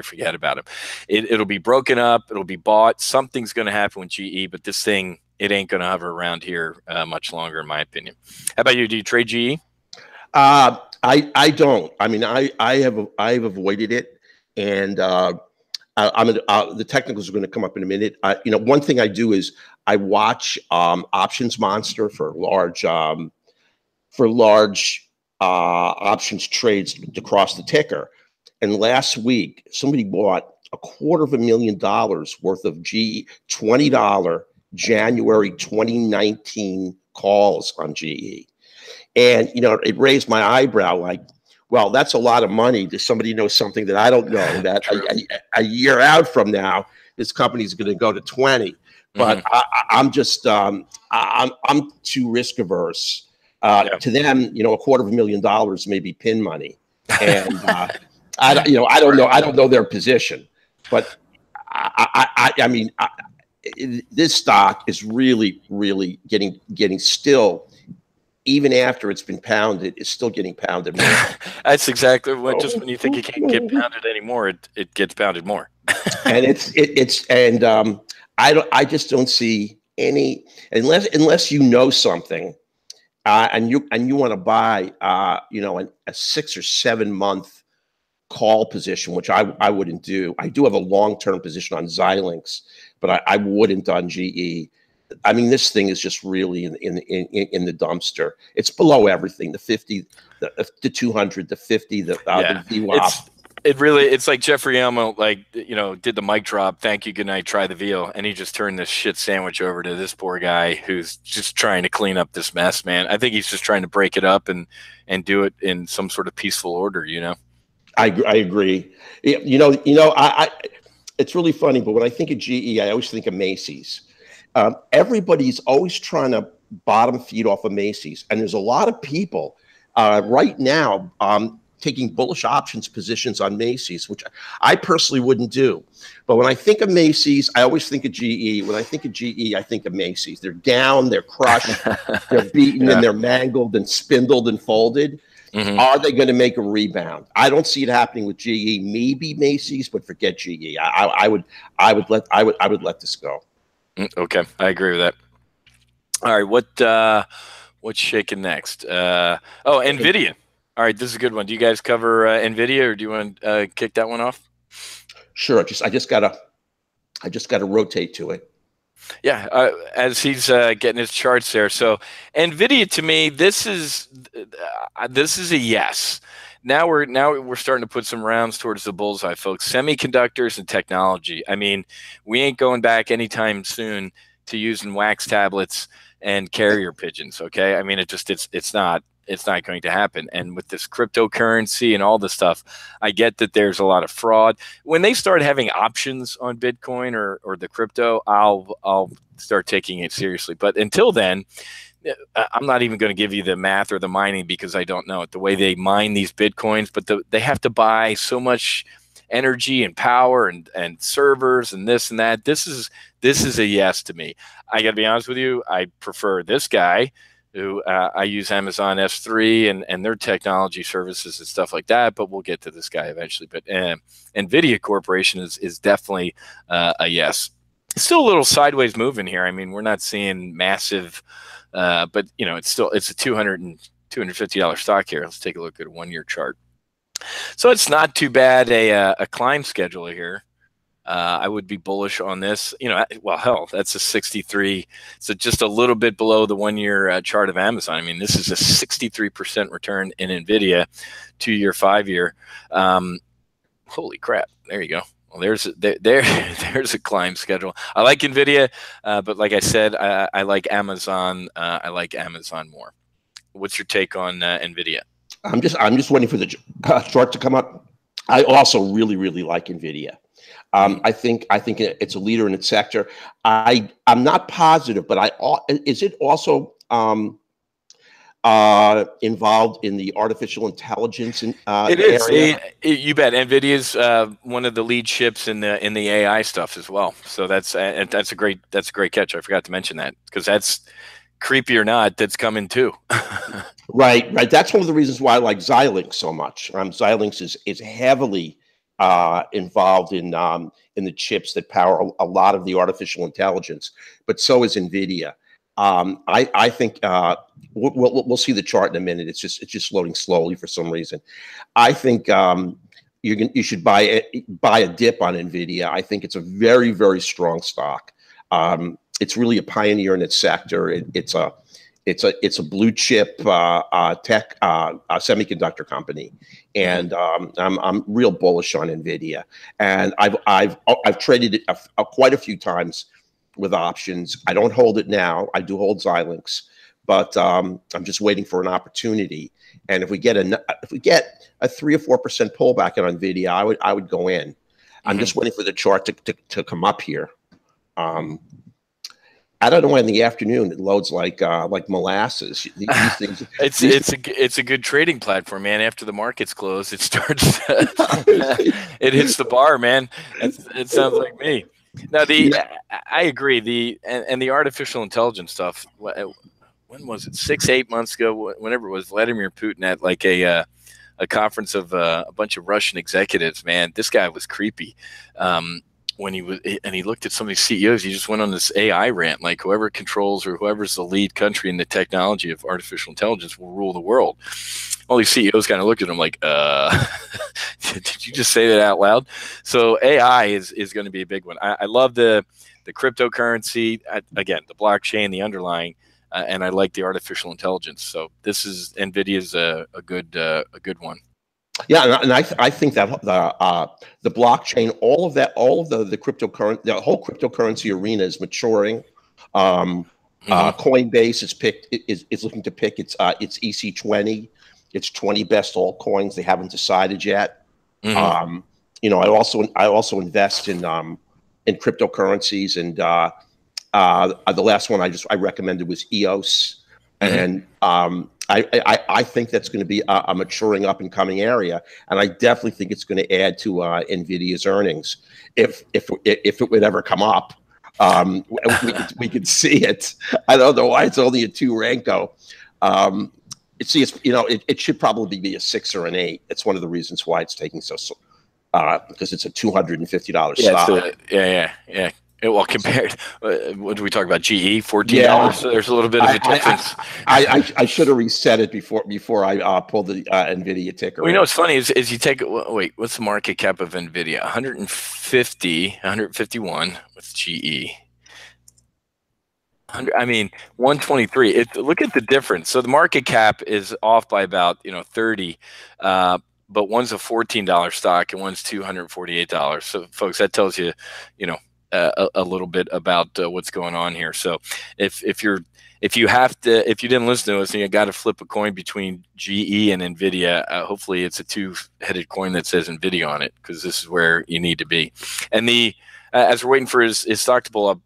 B: forget about them. It'll be broken up. It'll be bought. Something's going to happen with GE, but this thing, it ain't going to hover around here much longer, in my opinion. How about you? Do you trade GE?
C: I don't. I mean, I've avoided it, and the technicals are going to come up in a minute. One thing I do is I watch Options Monster for large options trades to cross the ticker. And last week, somebody bought $250,000 worth of GE $20 January 2019 calls on GE. And, it raised my eyebrow like, well, that's a lot of money to somebody who knows something that I don't know, that a year out from now, this company's going to go to 20. But I'm just, I'm too risk averse. To them, $250,000 may be pin money. And I don't know their position, but I mean, this stock is really, really getting still, even after it's been pounded, it's still getting pounded more.
B: That's exactly what. Just when you think it can't get pounded anymore, it gets pounded more.
C: And I just don't see any, unless you know something, and you want to buy a 6 or 7 month call position, which I wouldn't do. I do have a long-term position on Xilinx, but I wouldn't on GE. I mean, this thing is just really in the dumpster. It's below everything. The 50, the 200, the 50, the VWAP.
B: It's like Jeffrey Elmo, did the mic drop, thank you, good night, try the veal, and he just turned this shit sandwich over to this poor guy who's just trying to clean up this mess, man. I think he's just trying to break it up and do it in some sort of peaceful order, I
C: agree. It's really funny, but when I think of GE, I always think of Macy's. Everybody's always trying to bottom feed off of Macy's, and there's a lot of people right now taking bullish options positions on Macy's, which I personally wouldn't do. But when I think of Macy's, I always think of GE. When I think of GE, I think of Macy's. They're down, they're crushed, they're beaten, and they're mangled and spindled and folded. Mm-hmm. Are they going to make a rebound? I don't see it happening with GE. Maybe Macy's, but forget GE. I would let this go.
B: Okay, I agree with that. All right, what's shaking next? NVIDIA. All right, this is a good one. Do you guys cover NVIDIA, or do you want to kick that one off?
C: Sure. I just gotta rotate to it.
B: Yeah, as he's getting his charts there. So NVIDIA, to me, this is a yes. Now we're starting to put some rounds towards the bullseye, folks. Semiconductors and technology. I mean, we ain't going back anytime soon to using wax tablets and carrier pigeons. Okay, I mean, it's not going to happen. And with this cryptocurrency and all this stuff, I get that there's a lot of fraud. When they start having options on Bitcoin or the crypto, I'll start taking it seriously. But until then, I'm not even going to give you the math or the mining, because I don't know it, the way they mine these Bitcoins, but they have to buy so much energy and power and servers and this and that. This is a yes to me. I got to be honest with you. I prefer this guy, who I use Amazon S3 and their technology services and stuff like that, but we'll get to this guy eventually. But NVIDIA Corporation is definitely a yes. Still a little sideways moving here. I mean, we're not seeing massive, but it's a $250 stock here. Let's take a look at a 1-year chart. So it's not too bad a climb schedule here. I would be bullish on this. Well, hell, that's a 63. So just a little bit below the 1-year chart of Amazon. I mean, this is a 63% return in NVIDIA, 2-year, 5-year. Holy crap! There you go. Well, there's a climb schedule. I like NVIDIA, but like I said, I like Amazon. I like Amazon more. What's your take on NVIDIA?
C: I'm just waiting for the chart to come up. I also really, really like NVIDIA. I think it's a leader in its sector. I'm not positive, but is it also involved in the artificial intelligence
B: it is area? You bet. NVIDIA's one of the lead chips in the AI stuff as well. So that's a great catch. I forgot to mention that, because that's, creepy or not, that's coming too.
C: Right. That's one of the reasons why I like Xilinx so much. Xilinx is heavily involved in the chips that power a lot of the artificial intelligence, but so is NVIDIA. I think we'll see the chart in a minute. It's just loading slowly for some reason. I think you should buy a dip on NVIDIA. I think it's a very, very strong stock. It's really a pioneer in its sector. It's a blue chip tech semiconductor company, and I'm real bullish on NVIDIA. And I've traded it quite a few times with options. I don't hold it now. I do hold Xilinx, but I'm just waiting for an opportunity. And if we get a 3 or 4% pullback on NVIDIA, I would go in. I'm just waiting for the chart to come up here. I don't know why in the afternoon it loads like molasses. These things.
B: It's a good trading platform, man. After the market's closed, it starts. It hits the bar, man. It sounds like me. Now I agree. And the artificial intelligence stuff. When was it? 6-8 months ago, whenever it was, Vladimir Putin at like a conference of a bunch of Russian executives. Man, this guy was creepy. When he looked at some of these CEOs, he just went on this AI rant, like whoever controls or whoever's the lead country in the technology of artificial intelligence will rule the world. All these CEOs kind of looked at him like, did you just say that out loud? So AI is going to be a big one. I love the cryptocurrency, again, the blockchain, the underlying, and I like the artificial intelligence. So this is NVIDIA's a good one.
C: Yeah, and I think that the blockchain, all of the cryptocurrency, the whole cryptocurrency arena is maturing. Coinbase is looking to pick its EC20, its 20 best altcoins. They haven't decided yet. I also invest in cryptocurrencies, and the last one I recommended was EOS, and I think that's going to be a maturing up and coming area, and I definitely think it's going to add to NVIDIA's earnings if it would ever come up. We could see it. I don't know why it's only a 2 Ranko. It should probably be a 6 or an 8. It's one of the reasons why it's taking so because it's a $250 stock.
B: Yeah. Well, compared, what do we talk about? GE, $14. Yeah. So there's a little bit of a difference.
C: I should have reset it before I pulled the NVIDIA ticker.
B: Well, what's funny is you take wait, what's the market cap of NVIDIA? 151 with GE. 123. Look at the difference. So the market cap is off by about 30. But one's a $14 stock and one's $248. So, folks, that tells you, a little bit about what's going on here. So if you didn't listen to us and you got to flip a coin between GE and NVIDIA, hopefully it's a 2-headed coin that says NVIDIA on it, because this is where you need to be. And as we're waiting for his stock to pull up,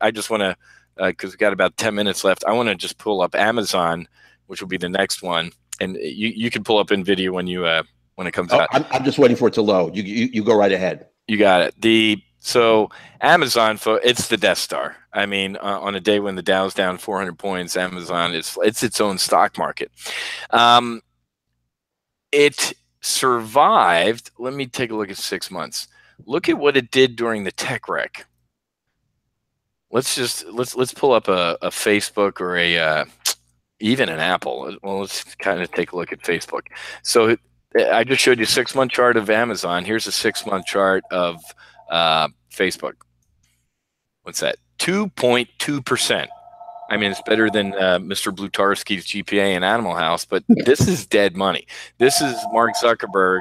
B: I just want to, because we've got about 10 minutes left, I want to just pull up Amazon, which will be the next one. And you can pull up NVIDIA when it comes out.
C: I'm just waiting for it to load. You go right ahead.
B: You got it. So Amazon, it's the Death Star. On a day when the Dow's down 400 points, Amazon it's its own stock market. It survived. Let me take a look at 6 months. Look at what it did during the tech wreck. Let's pull up a Facebook or even an Apple. Well, let's kind of take a look at Facebook. So I just showed you a 6-month chart of Amazon. Here's a 6-month chart of Facebook. What's that? 2.2%. It's better than Mr. Blutarski's GPA in Animal House, but this is dead money. This is Mark Zuckerberg,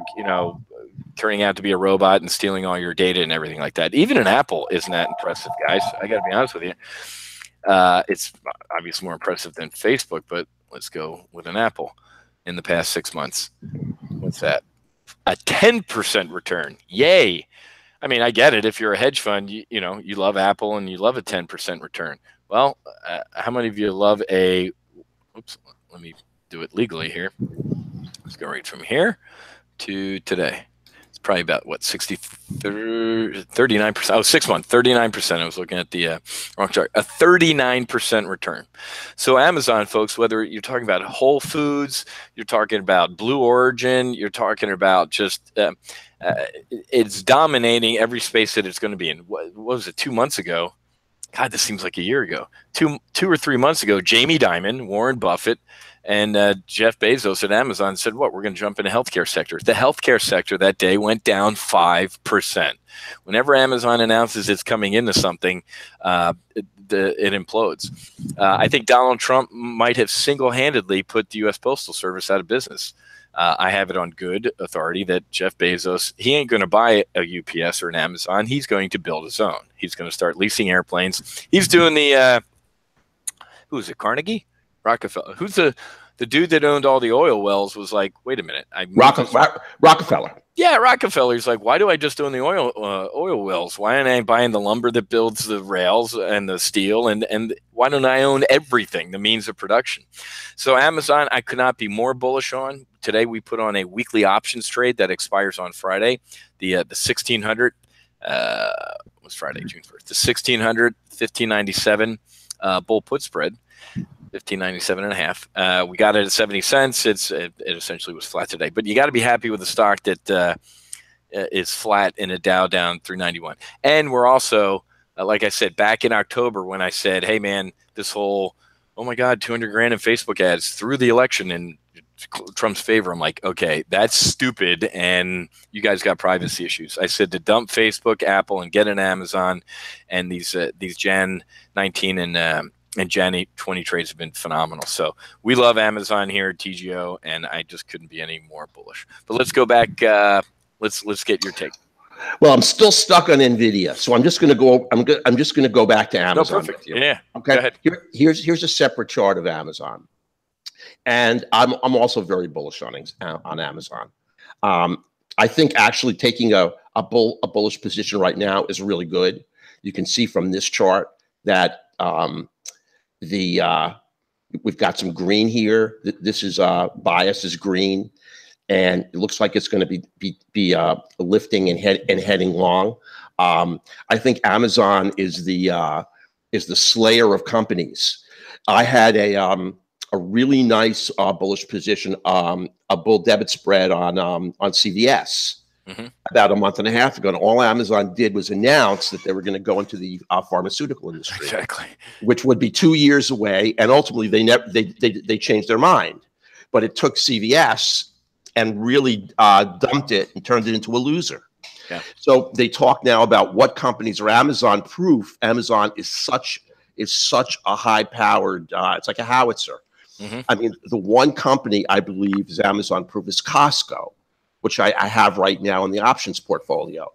B: turning out to be a robot and stealing all your data and everything like that. Even an Apple isn't that impressive, guys. I got to be honest with you. It's obviously more impressive than Facebook, but let's go with an Apple in the past 6 months. What's that? A 10% return. Yay. I get it. If you're a hedge fund, you love Apple and you love a 10% return. Well, how many of you love oops, let me do it legally here. Let's go right from here to today. It's probably about, 39%. Oh, 6 months, 39%. I was looking at the wrong chart. A 39% return. So Amazon, folks, whether you're talking about Whole Foods, you're talking about Blue Origin, you're talking about just it's dominating every space that it's going to be in. What was it, 2 months ago? God, this seems like a year ago. 2 or 3 months ago, Jamie Dimon, Warren Buffett, and Jeff Bezos at Amazon said, we're going to jump in the healthcare sector. The healthcare sector that day went down 5%. Whenever Amazon announces it's coming into something, it implodes. I think Donald Trump might have single-handedly put the U.S. Postal Service out of business. I have it on good authority that Jeff Bezos, he ain't going to buy a UPS or an Amazon. He's going to build his own. He's going to start leasing airplanes. He's doing the, who is it, Carnegie? Rockefeller. Who's the the dude that owned all the oil wells was like, wait a minute.
C: Rockefeller.
B: Yeah, Rockefeller's like, why do I just own the oil wells? Why aren't I buying the lumber that builds the rails and the steel? And why don't I own everything, the means of production? So Amazon, I could not be more bullish on. Today we put on a weekly options trade that expires on Friday. The 1600 was Friday, June 1st. The 1600 1597 bull put spread. 1597.5. We got it at 70 cents. It essentially was flat today, but you got to be happy with the stock that is flat in a Dow down 391. And we're also, like I said, back in October when I said, hey man, this whole, oh my God, 200 grand in Facebook ads through the election in Trump's favor. I'm like, okay, that's stupid. And you guys got privacy issues. I said to dump Facebook, Apple, and get an Amazon. And these Jan 19 and Jan 20 trades have been phenomenal. So we love Amazon here at TGO, and I just couldn't be any more bullish. But let's go back. Let's get your take.
C: Well, I'm still stuck on NVIDIA, so I'm just going to go. I'm just going to go back to Amazon.
B: No, perfect. Yeah.
C: Okay.
B: Go ahead.
C: Here's a separate chart of Amazon, and I'm also very bullish on Amazon. I think actually taking a bullish position right now is really good. You can see from this chart that we've got some green here. This is bias is green, and it looks like it's going to be lifting and heading long. I think Amazon is the slayer of companies. I had a really nice bullish position, a bull debit spread on CVS. Mm-hmm. About a month and a half ago, and all Amazon did was announce that they were going to go into the pharmaceutical industry,
B: exactly,
C: which would be 2 years away. And ultimately, they changed their mind. But it took CVS and really dumped it and turned it into a loser. Yeah. So they talk now about what companies are Amazon proof. Amazon is such a high powered. It's like a howitzer. Mm-hmm. I mean, the one company I believe is Amazon proof is Costco, which I have right now in the options portfolio.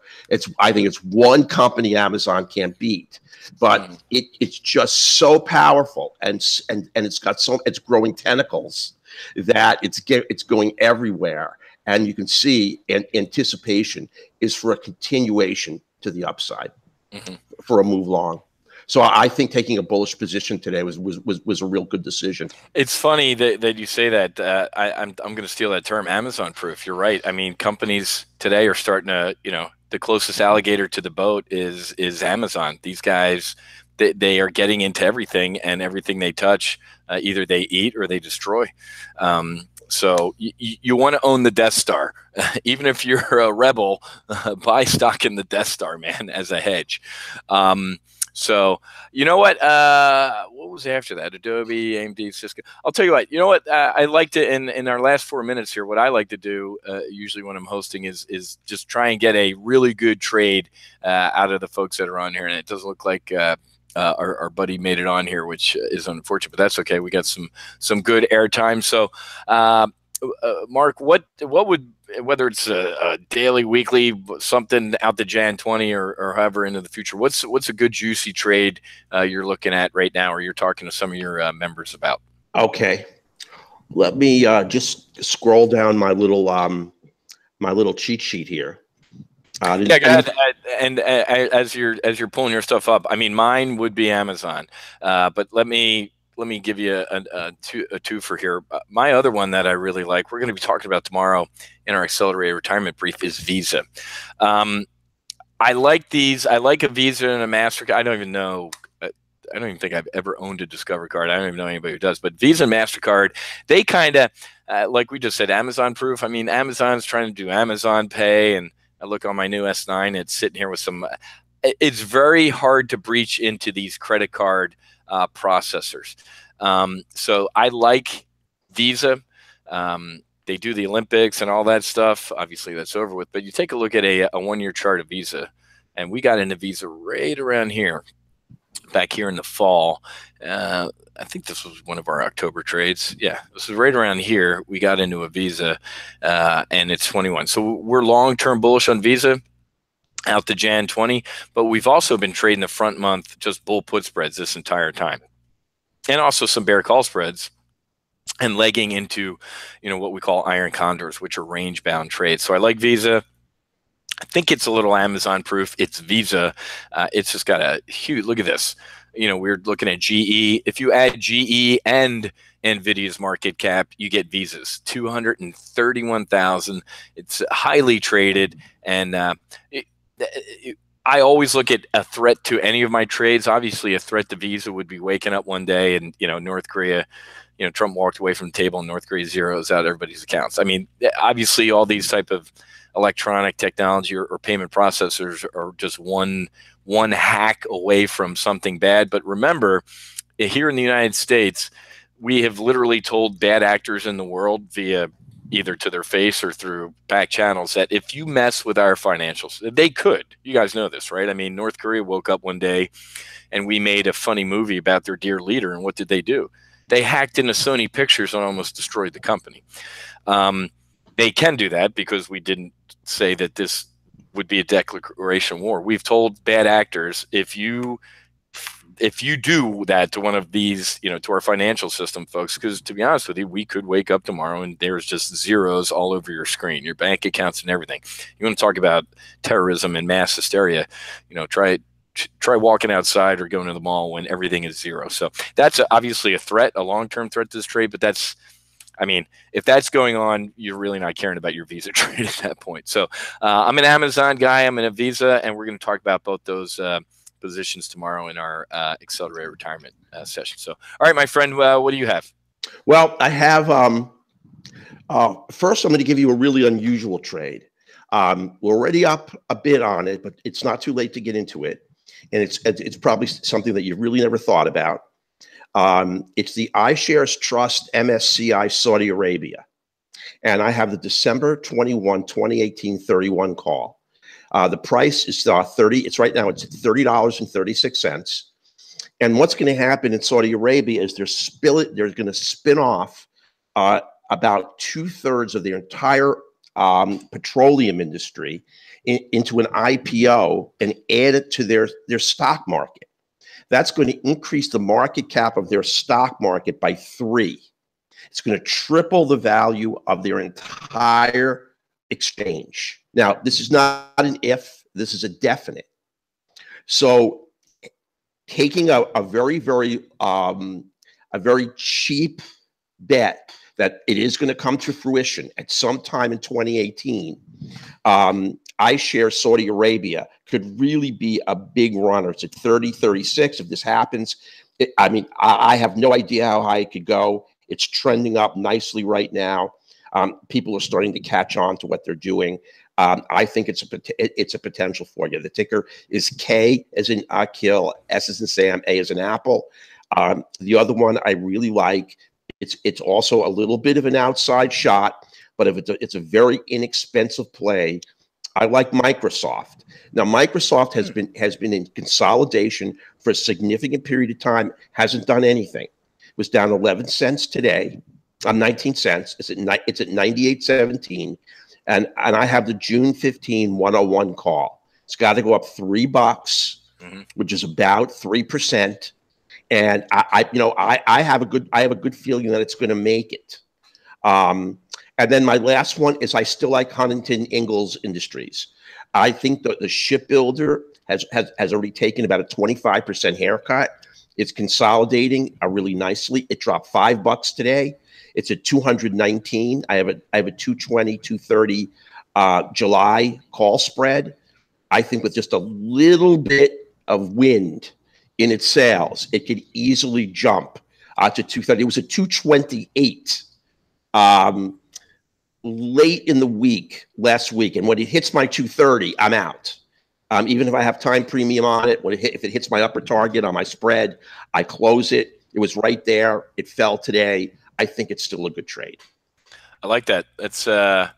C: I think it's one company Amazon can't beat, but it's just so powerful and it's growing tentacles that it's going everywhere. And you can see anticipation is for a continuation to the upside, for a move long. So I think taking a bullish position today was a real good decision.
B: It's funny that you say that. I'm going to steal that term, Amazon proof. You're right. I mean, companies today are starting to, the closest alligator to the boat is Amazon. These guys, they are getting into everything, and everything they touch, either they eat or they destroy. So you want to own the Death Star. Even if you're a rebel, buy stock in the Death Star, man, as a hedge. So you know what was after that? Adobe, AMD, Cisco. I'll tell you what, I like to, in our last 4 minutes here, what I like to do usually when I'm hosting is just try and get a really good trade out of the folks that are on here. And it doesn't look like our buddy made it on here, which is unfortunate, but that's okay. We got some good airtime. So Mark, what would, whether it's a daily, weekly, something out the Jan 20 or however into the future, what's a good juicy trade you're looking at right now, or you're talking to some of your members about?
C: Okay, let me just scroll down my little cheat sheet here.
B: Yeah, go ahead. And as you're pulling your stuff up, I mean, mine would be Amazon, but let me give you a twofer here. My other one that I really like, we're going to be talking about tomorrow in our accelerated retirement brief, is Visa. I like these. I like a Visa and a MasterCard. I don't even think I've ever owned a Discover card. I don't even know anybody who does. But Visa and MasterCard, they kind of, like we just said, Amazon proof. I mean, Amazon's trying to do Amazon Pay, and I look on my new S9. It's sitting here with some. It's very hard to breach into these credit card processors. So I like Visa. They do the Olympics and all that stuff. Obviously that's over with, but you take a look at a 1 year chart of Visa, and we got into Visa right around here, back here in the fall. I think this was one of our October trades. Yeah, this is right around here. We got into a Visa, and it's 21. So we're long-term bullish on Visa out to Jan 20, but we've also been trading the front month just bull put spreads this entire time, and also some bear call spreads and legging into, what we call iron condors, which are range bound trades. So I like Visa. I think it's a little Amazon proof. It's Visa. It's just got a huge, look at this. We're looking at GE. If you add GE and NVIDIA's market cap, you get Visa's 231,000. It's highly traded. And I always look at a threat to any of my trades. Obviously, a threat to Visa would be waking up one day and, North Korea, Trump walked away from the table and North Korea zeroes out everybody's accounts. I mean, obviously, all these type of electronic technology or payment processors are just one hack away from something bad. But remember, here in the United States, we have literally told bad actors in the world via either to their face or through back channels that if you mess with our financials, they could. You guys know this, right? I mean, North Korea woke up one day and we made a funny movie about their dear leader. And what did they do? They hacked into Sony Pictures and almost destroyed the company. They can do that because we didn't say that this would be a declaration of war. We've told bad actors, if you do that to one of these, to our financial system, folks, because to be honest with you, we could wake up tomorrow and there's just zeros all over your screen, your bank accounts and everything. You want to talk about terrorism and mass hysteria, try walking outside or going to the mall when everything is zero. So that's obviously a threat, a long-term threat to this trade, but if that's going on, you're really not caring about your Visa trade at that point. So I'm an Amazon guy, I'm in a Visa, and we're going to talk about both those positions tomorrow in our accelerated retirement session. So, all right, my friend, what do you have?
C: Well, I have, first I'm going to give you a really unusual trade. We're already up a bit on it, but it's not too late to get into it. And it's probably something that you've really never thought about. It's the iShares Trust MSCI Saudi Arabia. And I have the December 21, 2018 31 call. The price is it's right now, it's $30.36. And what's going to happen in Saudi Arabia is they're going to spin off about 2/3 of their entire petroleum industry into an IPO and add it to their stock market. That's going to increase the market cap of their stock market by 3. It's going to triple the value of their entire exchange. Now, this is not an if, this is a definite. So taking a very, very cheap bet that it is going to come to fruition at some time in 2018, iShares Saudi Arabia could really be a big runner. It's at 30.36. If this happens, I have no idea how high it could go. It's trending up nicely right now. People are starting to catch on to what they're doing. I think it's a potential for you. The ticker is K as in kill, S as in Sam, A as in Apple. The other one I really like. It's also a little bit of an outside shot, but if it's a very inexpensive play, I like Microsoft. Now, Microsoft has been in consolidation for a significant period of time, hasn't done anything. It was down 11 cents today, 19 cents. It's at 98.17, and I have the June 15 101 call. It's got to go up $3, which is about 3%. And I have a good feeling that it's going to make it. And then my last one is I still like Huntington Ingalls Industries. I think that the shipbuilder has already taken about a 25% haircut. It's consolidating really nicely. It dropped $5 today. It's at 219. I have a 220, 230 July call spread. I think with just a little bit of wind in its sails, it could easily jump to 230. It was at 228 late in the week last week, and when it hits my 230, I'm out. Even if I have time premium on it, if it hits my upper target on my spread, I close it. It was right there. It fell today. I think it's still a good trade.
B: I like that. That's I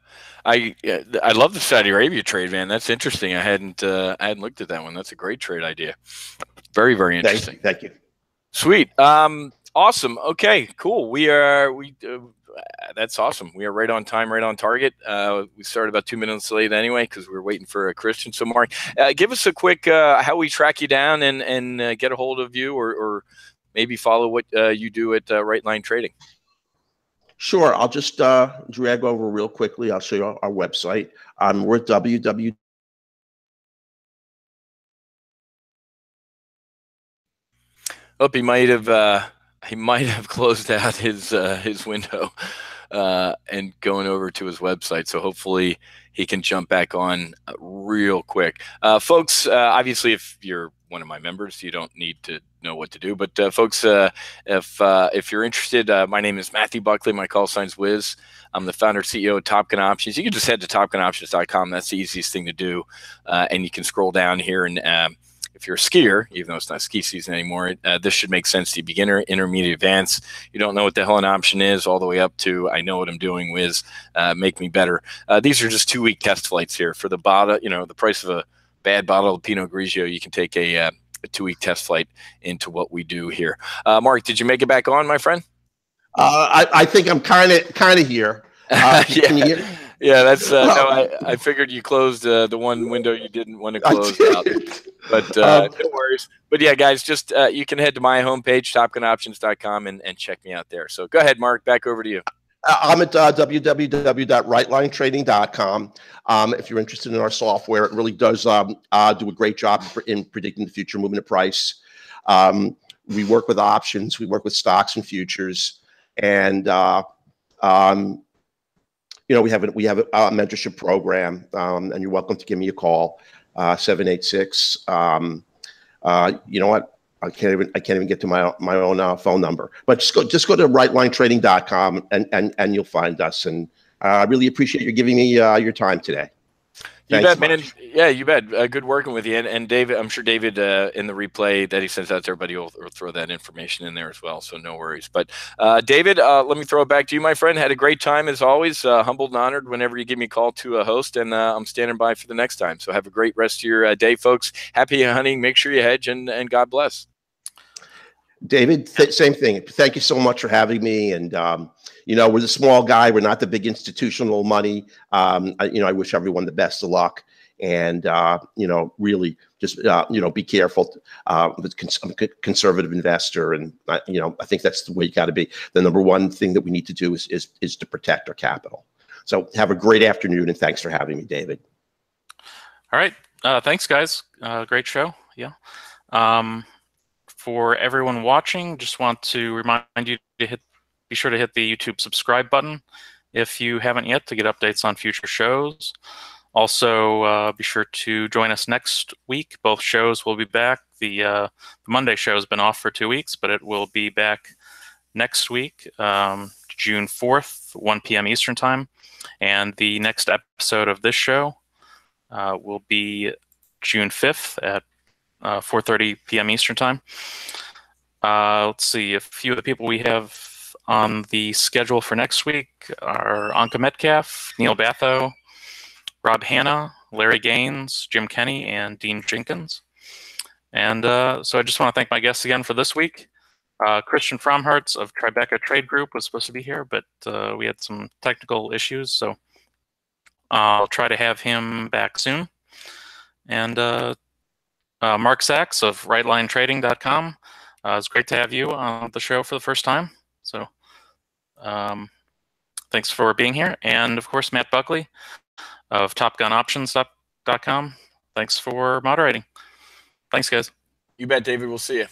B: love the Saudi Arabia trade, man. That's interesting. I hadn't looked at that one. That's a great trade idea. Very, very interesting.
C: Thank you.
B: Sweet. Awesome. Okay, cool. That's awesome. We are right on time, right on target. We started about 2 minutes late anyway because we were waiting for a Christian. So, Mark, give us a quick how we track you down and get a hold of you, or maybe follow what you do at Right Line Trading.
C: Sure. I'll just drag over real quickly. I'll show you our website. We're at www.
B: Oh, he might have closed out his window and going over to his website. So hopefully he can jump back on real quick. Folks, obviously, if you're one of my members, you don't need to know what to do. But folks, if you're interested, my name is Matthew Buckley. My call sign's Whiz. I'm the founder and CEO of Top Gun Options. You can just head to topgunoptions.com. That's the easiest thing to do. And you can scroll down here and if you're a skier, even though it's not ski season anymore, this should make sense to you. Beginner, intermediate, advanced. You don't know what the hell an option is, all the way up to I know what I'm doing, Whiz, make me better. These are just 2-week test flights here for the bottle. You know, the price of a bad bottle of Pinot Grigio. You can take a 2-week test flight into what we do here. Mark, did you make it back on, my friend?
C: I think I'm kind of here. Can you hear?
B: Yeah, that's no. I figured you closed the one window you didn't want to close out, but no worries. But yeah, guys, just you can head to my homepage, topgunoptions.com, and check me out there. So go ahead, Mark. Back over to you.
C: I'm at www.rightlinetrading.com. If you're interested in our software, it really does do a great job in predicting the future movement of price. We work with options, we work with stocks and futures, and you know, we have a mentorship program, and you're welcome to give me a call, 786. You know what? I can't even get to my own phone number. But just go to rightlinetrading.com and you'll find us. And I really appreciate you giving me your time today.
B: You bet, man. Yeah, you bet. Good working with you. And David, I'm sure David in the replay that he sends out to everybody will throw that information in there as well. So no worries. But David, let me throw it back to you, my friend. Had a great time as always. Humbled and honored whenever you give me a call to a host. And I'm standing by for the next time. So have a great rest of your day, folks. Happy hunting. Make sure you hedge and God bless.
C: David, same thing. Thank you so much for having me. And, you know, we're the small guy. We're not the big institutional money. You know, I wish everyone the best of luck. And, you know, really just, you know, be careful. I'm a conservative investor. And, you know, I think that's the way you got to be. The number one thing that we need to do is to protect our capital. So have a great afternoon. And thanks for having me, David.
A: All right. Thanks, guys. Great show. Yeah. For everyone watching, just want to remind you to be sure to hit the YouTube subscribe button if you haven't yet to get updates on future shows. Also, be sure to join us next week. Both shows will be back. The Monday show has been off for 2 weeks, but it will be back next week, June 4th, 1 p.m. Eastern Time. And the next episode of this show will be June 5th at 4:30 p.m. Eastern Time. Let's see, a few of the people we have on the schedule for next week are Anka Metcalf, Neil Batho, Rob Hanna, Larry Gaines, Jim Kenny, and Dean Jenkins. And so I just want to thank my guests again for this week. Christian Fromhertz of Tribeca Trade Group was supposed to be here, but we had some technical issues, so I'll try to have him back soon. And Mark Sachs of RightLineTrading.com. It's great to have you on the show for the first time. So thanks for being here. And of course, Matt Buckley of TopGunOptions.com. Thanks for moderating. Thanks, guys.
B: You bet, David. We'll see you.